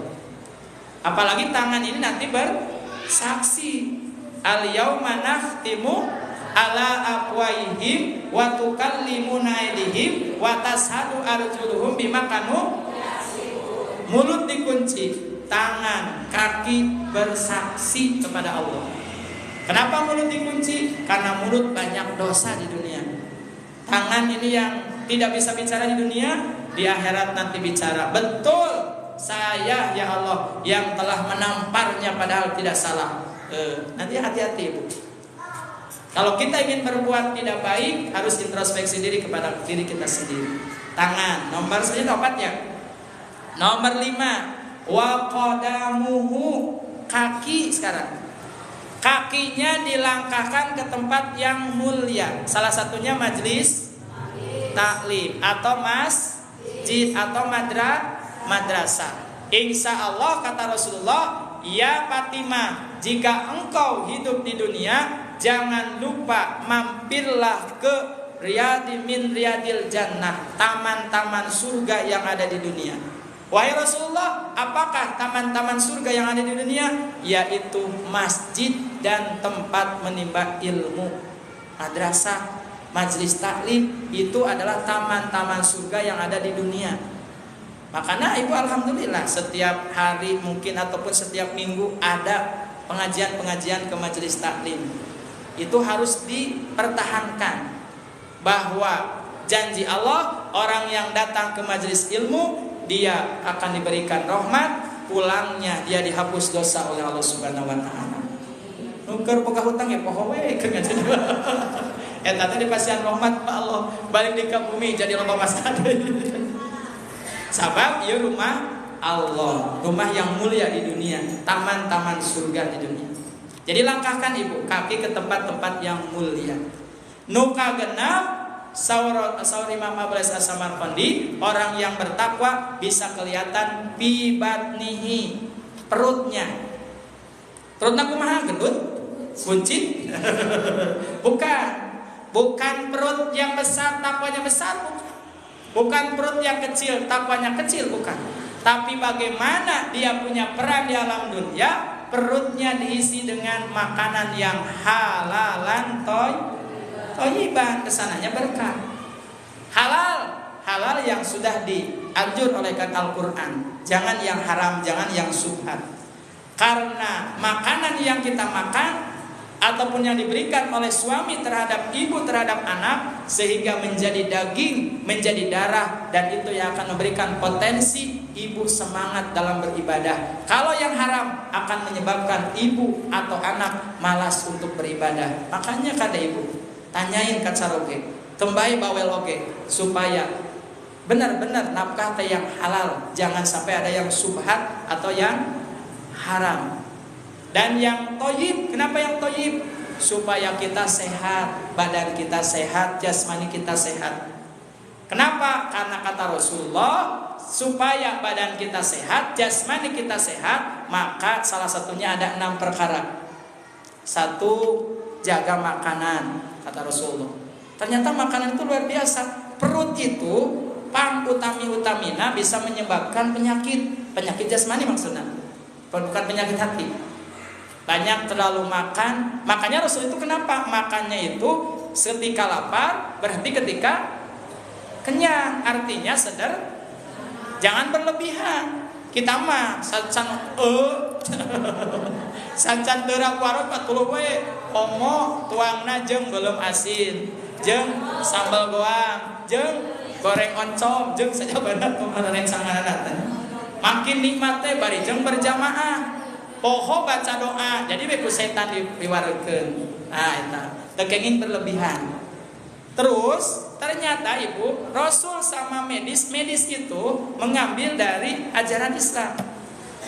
Apalagi tangan ini nanti bersaksi. Al-yauma nakhtimu ala afwahihim wa tukallimuna aydihim wa tashhadu arjuluhum bima kanu. Mulut dikunci, tangan, kaki bersaksi kepada Allah. Kenapa mulut dikunci? Karena mulut banyak dosa di dunia. Tangan ini yang tidak bisa bicara di dunia, di akhirat nanti bicara. Betul, saya ya Allah yang telah menamparnya padahal tidak salah. Nanti hati-hati ibu. Kalau kita ingin berbuat tidak baik, harus introspeksi diri kepada diri kita sendiri. Tangan, nomor saja topatnya. Nomor 5, wa qadamuhu, kaki sekarang. Kakinya dilangkahkan ke tempat yang mulia. Salah satunya majlis taklim atau masjid atau madrasah. Insya Allah kata Rasulullah, ya Fatimah, jika engkau hidup di dunia, jangan lupa mampirlah ke min riyadil jannah, taman-taman surga yang ada di dunia. Wahai Rasulullah, apakah taman-taman surga yang ada di dunia? Yaitu masjid dan tempat menimba ilmu. Madrasah, majlis taklim itu adalah taman-taman surga yang ada di dunia. Makanya ibu alhamdulillah setiap hari mungkin ataupun setiap minggu ada pengajian-pengajian ke majlis taklim. Itu harus dipertahankan bahwa janji Allah, orang yang datang ke majlis ilmu dia akan diberikan rahmat, pulangnya dia dihapus dosa oleh Allah Subhanahu wa taala. Nuker boga hutang ya poho we ke ngajian. Eta teh dipasihan rahmat ka Allah, balik di ka bumi jadi loba masalah. Sabab ieu rumah Allah, rumah yang mulia di dunia, taman-taman surga di dunia. Jadi langkahkan ibu kaki ke tempat-tempat yang mulia. Nu kagenap saur Imam Abbas As-Samarqandi, orang yang bertakwa bisa kelihatan bibatnihi, perutnya. Perutnya kumaha, gendut? Buncit? Bukan perut yang besar, takwanya besar, bukan perut yang kecil, takwanya kecil, bukan. Tapi bagaimana dia punya peran di alam dunia, perutnya diisi dengan makanan yang halalan thayyiban, kesananya berkah. Halal yang sudah dianjur oleh Al-Qur'an. Jangan yang haram, jangan yang syubhat. Karena makanan yang kita makan ataupun yang diberikan oleh suami terhadap ibu terhadap anak, sehingga menjadi daging, menjadi darah, dan itu yang akan memberikan potensi ibu semangat dalam beribadah. Kalau yang haram akan menyebabkan ibu atau anak malas untuk beribadah. Makanya kada ibu tanyain ka caroge, kembali bawel oge, supaya benar-benar nafkah yang halal, jangan sampai ada yang subhat atau yang haram. Dan yang thayyib, kenapa yang thayyib? Supaya kita sehat, badan kita sehat, jasmani kita sehat. Kenapa? Karena kata Rasulullah, supaya badan kita sehat, jasmani kita sehat, maka salah satunya ada 6 perkara. 1, jaga makanan, kata Rasulullah. Ternyata makanan itu luar biasa. Perut itu utamina bisa menyebabkan penyakit jasmani maksudnya, bukan penyakit hati. Banyak terlalu makan, makanya Rasul itu kenapa makannya itu ketika lapar, berhenti ketika kenyang, artinya jangan berlebihan. Kita mah sancan teu warog 40 we, omo tuangna jeung belum asin, jeung sambal goang, jeung goreng oncom, jeung saja benar kemarin sangaranna. Makin nikmat teh bari jeung berjamaah. Poho baca doa, jadi beku setan diwarekeun. Nah, eta teu kenging berlebihan. Terus ternyata ibu, Rasul sama medis itu mengambil dari ajaran Islam.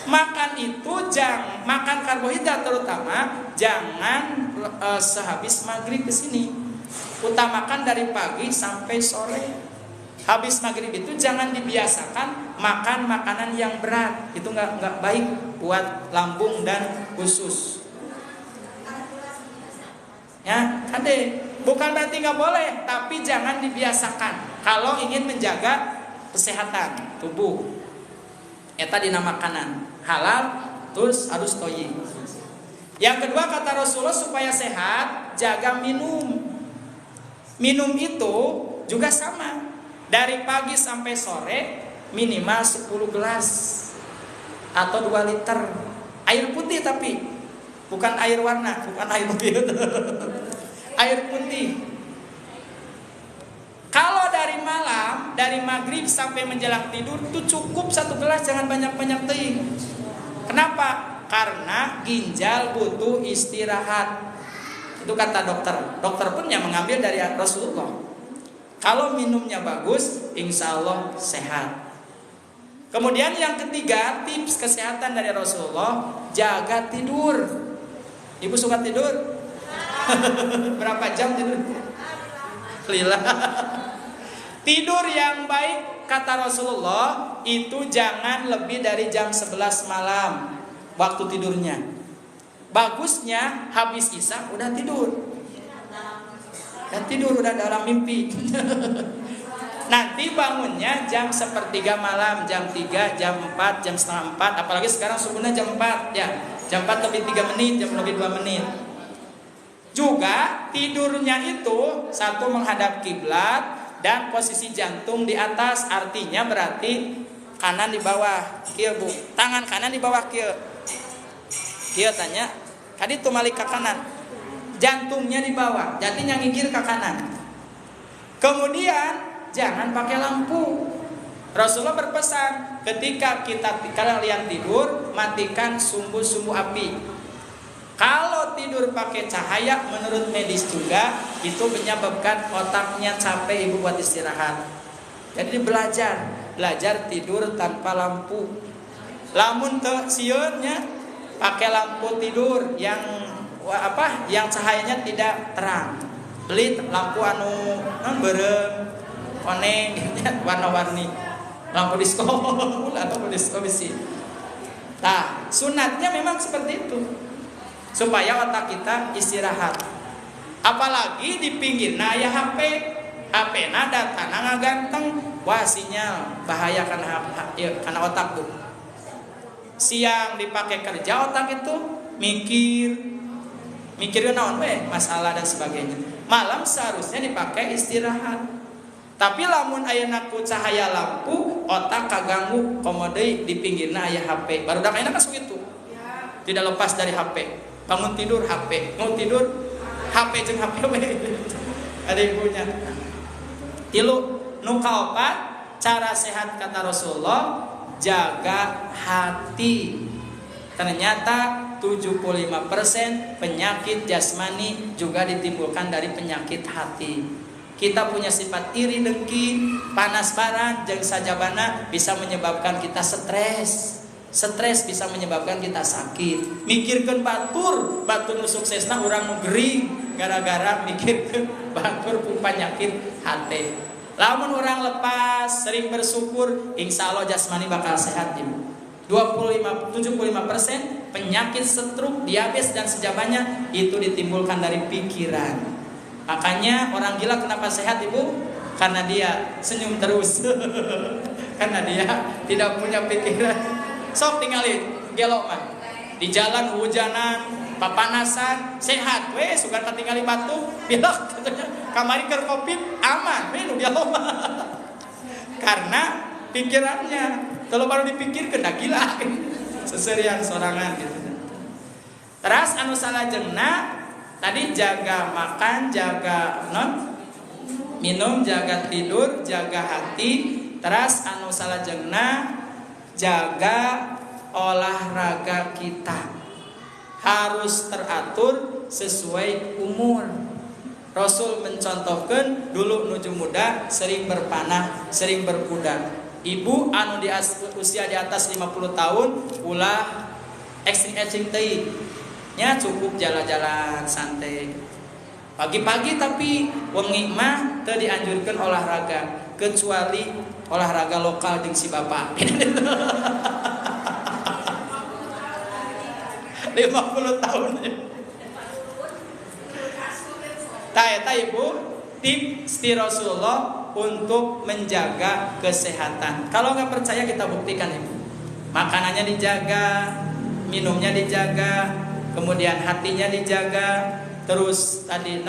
Makan itu makan karbohidrat terutama jangan sehabis maghrib ke sini. Utamakan dari pagi sampai sore. Habis maghrib itu jangan dibiasakan makan makanan yang berat, itu nggak baik buat lambung dan usus. Ya, kade, bukan berarti nggak boleh, tapi jangan dibiasakan. Kalau ingin menjaga kesehatan tubuh, eta dina makanan halal, terus harus thayyib. Yang kedua kata Rasulullah, supaya sehat jaga minum. Minum itu juga sama. Dari pagi sampai sore minimal 10 gelas atau 2 liter air putih, tapi bukan air warna, bukan air putih. Air putih. Kalau dari malam, dari maghrib sampai menjelang tidur itu cukup 1 gelas, jangan banyak-banyak teh. Kenapa? Karena ginjal butuh istirahat. Itu kata dokter. Dokter pun yang mengambil dari Rasulullah. Kalau minumnya bagus, insya Allah sehat. Kemudian yang ketiga, tips kesehatan dari Rasulullah, jaga tidur. Ibu suka tidur? Berapa jam tidur? Lila. Tidur yang baik kata Rasulullah itu jangan lebih dari jam 11 malam waktu tidurnya. Bagusnya habis isya udah tidur. Dan tidur udah dalam mimpi. Nanti bangunnya jam 1/3 malam, jam 3, jam 4, jam setengah 4. Apalagi sekarang subuhnya jam 4 ya. Jam 4 lebih 3 menit, jam lebih 2 menit. Juga tidurnya itu 1 menghadap kiblat dan posisi jantung di atas, artinya berarti kanan di bawah. Kieu Bu, tangan kanan di bawah kieu. Kieu tanya, kadi tumalik ke kanan. Jantungnya di bawah, jadi yang ngikir ke kanan. Kemudian jangan pakai lampu. Rasulullah berpesan, ketika kalian tidur, matikan sumbu-sumbu api. Kalau tidur pakai cahaya, menurut medis juga itu menyebabkan otaknya capek, ibu buat istirahat. Jadi belajar tidur tanpa lampu. Lamun teu sieunnya pakai lampu tidur yang cahayanya tidak terang. beli lampu anu berem koneng warna-warni lampu disco atau disco bisi. Nah, sunatnya memang seperti itu supaya otak kita istirahat. Apalagi di pinggir ya HP na datana ngaganteng, wah sinyal bahaya karena otak tuh. Siang dipakai kerja otak itu mikir naon we masalah dan sebagainya. Malam seharusnya dipakai istirahat. Tapi lamun ayeuna ku cahaya lampu, otak kaganggu komode di pinggirna aya HP. Baru dak ayeuna kan kitu. Tidak lepas dari HP. Bangun tidur HP, mau tidur HP jeung HP we. Ada ibunya. Tilu nu kaopat cara sehat kata Rasulullah, jaga hati. Ternyata 75% penyakit jasmani juga ditimbulkan dari penyakit hati. Kita punya sifat iri, dengki, panas baran, jeung sajabana bisa menyebabkan kita stres. Stres bisa menyebabkan kita sakit. Mikirkeun batur nu suksesna urang nu gering gara-gara mikirkeun batur ku penyakit hati. Lamun orang lepas, sering bersyukur, insya Allah jasmani bakal sehat ibu. 75% penyakit stroke, diabetes dan sejabanya itu ditimbulkan dari pikiran. Makanya orang gila kenapa sehat ibu? Karena dia senyum terus. Karena dia tidak punya pikiran. Sok tinggalin gelok mah. Di jalan hujanan, papanasan, sehat we suka tinggali batu, bilak katanya. Kamari keur Covid aman we nu gelok mah. Karena pikirannya kalau baru dipikir kena gila. Seserian sorangan gitu. Terus anu salajengna tadi jaga makan, jaga minum, jaga tidur, jaga hati. Terus anu salajengna jaga olahraga kita. Harus teratur sesuai umur. Rasul mencontohkan dulu nuju muda sering berpanah, sering berkuda. Ibu anu di usia di atas 50 tahun ulah ekstrim teh. Nya cukup jalan-jalan santai. Pagi-pagi tapi wengi mah teu dianjurkeun olahraga kecuali olahraga lokal jeung si bapak. 50 tahun. Eta ibu tips di Rasulullah untuk menjaga kesehatan. Kalau nggak percaya kita buktikan ibu. Makanannya dijaga, minumnya dijaga, kemudian hatinya dijaga, terus tadi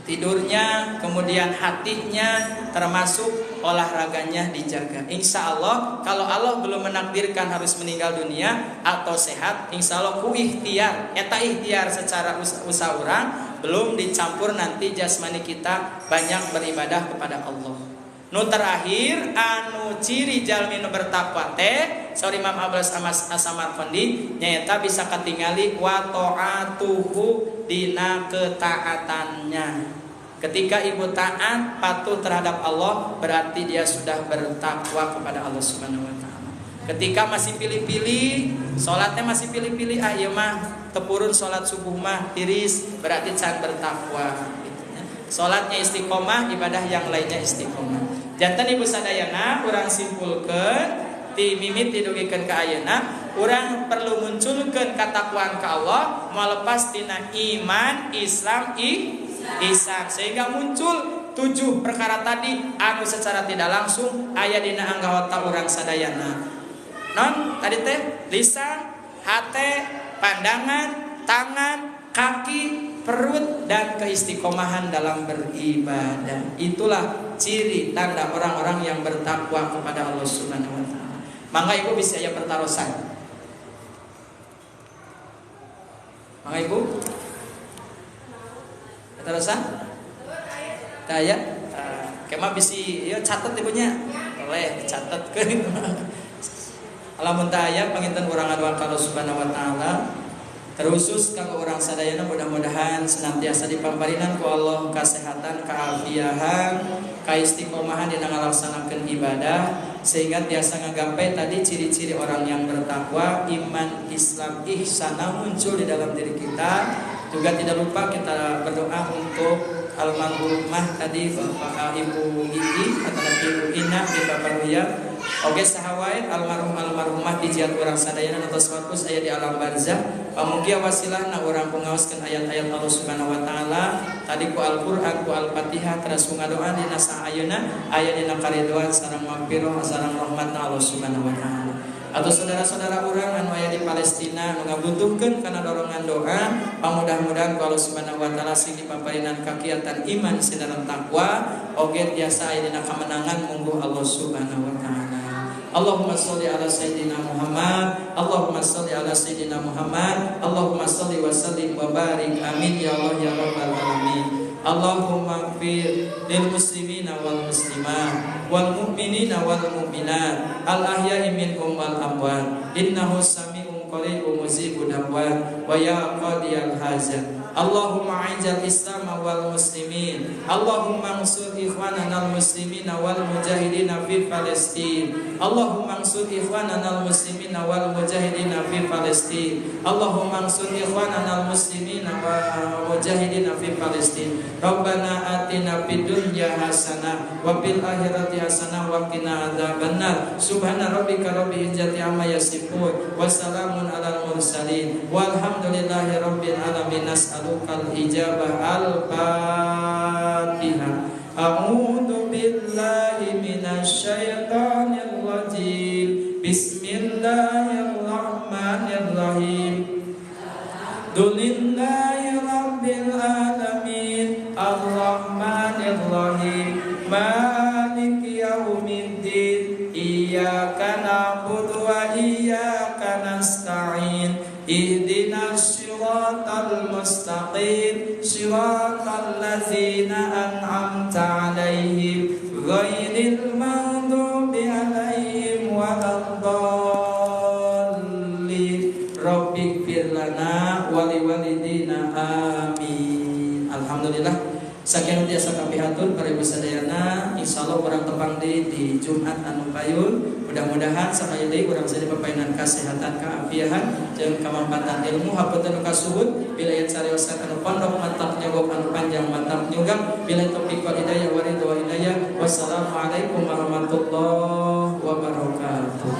tidurnya, kemudian hatinya, termasuk olahraganya dijaga. Insya Allah kalau Allah belum menakdirkan harus meninggal dunia atau sehat, insya Allah ku ikhtiar, eta ikhtiar secara usaha orang, belum dicampur nanti jasmani kita banyak beribadah kepada Allah. Nu terakhir anu ciri jalmi nu bertakwa teh sorry Imam Abbas As-Samarqandi nyaeta bisa ketingali wa ta'atuhu dina ketaatannya. Ketika ibu taat patuh terhadap Allah berarti dia sudah bertakwa kepada Allah Subhanahu wa taala. Ketika masih pilih-pilih, salatnya masih pilih-pilih, ieu mah tepurun salat subuh mah tiris berarti can bertakwa. Salatnya istiqomah, ibadah yang lainnya istiqomah. Jantan ibu sadayana urang simpulkeun ti mimit didugikeun ka ayeuna, urang perlu munculkeun katakwaan ka Allah malepas tina iman, Islam, ihsan sehingga muncul 7 perkara tadi anu secara tidak langsung aya dina anggota urang sadayana. Non tadi teh lisan, hate, pandangan, tangan, kaki, perut dan keistiqomahan dalam beribadah. Itulah ciri tanda orang-orang yang bertakwa kepada Allah Subhanahu wa taala. Mangga ibu bisa aya pertarosan. Mangga ibu. Pertarosan? Daya. Kema bisi ieu catet ibunya. Boleh dicatetkeun. Alamun daya panginten urang ngadoakeun ka Allah Subhanahu wa taala. Terusus kanggo orang sadayana mudah-mudahan senantiasa dipamparinan ku Allah kesehatan, keafiahan, kaistiqomahan dina ngalaksanakeun ibadah sehingga tiasa ngagapai tadi ciri-ciri orang yang bertakwa, iman, Islam, ihsan muncul di dalam diri kita. Juga tidak lupa kita berdoa untuk almarhumah tadi Bapak Ibu Iti atau Ibu Ina di Bapak Ruya. Oke sahawai almarhumah di jiat urang sadayana atau suatu saya di alam barzah. Pamugia wasilah na urang pengaoskeun ayat-ayat Allah Subhanahu wa taala tadi ku Al-Qur'an ku Al-Fatihah terus ngadoa dina saayeuna aya dina karidoan sareng magfirah sareng rahmatna Allah Subhanahu wa taala. Atau saudara-saudara orang anu aya di Palestina anu ngabutuhkeun kana dorongan doa, pamudah-mudahan ku Allah Subhanahu wa taala sing dipaparinan kakiatan iman sidaran takwa, oge tiasa aya dina kamenangan munggu Allah Subhanahu wa taala. Allahumma sholli ala sayyidina Muhammad, Allahumma sholli ala sayyidina Muhammad, Allahumma sholli wa sallim wa barik amin ya Allah ya rabbal alamin. Allahumma fir lil muslimina wal muslimat wal mu'minina wal mu'minat al ahya'i minhum wal amwat innahu sami'un qaribun mujibud da'wat wa ya qadiyal hajat. Allahumma a'izal Islam wal muslimin, Allahumma ansur ikhwanana al muslimina wal mujahidina fi Palestin, Allahumma ansur ikhwanana al muslimina wal mujahidina fi Palestin, Allahumma ansur ikhwanana al muslimina wal mujahidina fi Palestin. Rabbana atina fid dunya hasanah wa fil akhirati hasanah wa qina adzabannar. Subhana rabbika rabbil izzati amma yasifun wa salamun alal mursalin walhamdulillahi rabbil alamin. Nas'alukal ijabah al-Fatihah. A'udzu billahi minasy syaithanir rajim. Bismillahirrahmanirrahim. Alhamdulillahi rabbil alamin arrahmanir rahim maliki yaumiddin iyyaka na'budu wa iyyaka nasta'in ihdinas siratal mustaqim siratal ladzina an'amta 'alaihim ghairil maghdubi 'alaihim waladdallin. Rabbik firlana wali walidina amin. Alhamdulillah sakian tiasa kapihatur para ibu sadayana insyaallah urang tepang di Jumat anu payun. Mudah-mudahan sakaya deui urang sadaya papainan kasehatan kaafiahan jeung kamampatan ilmu hapunten kasuhud bila aya cariosan anu pondok mantap nyogok anu panjang mantap nyugam bila taufik wal hidayah wa ridha wa hidayah. Wassalamualaikum warahmatullahi wabarakatuh.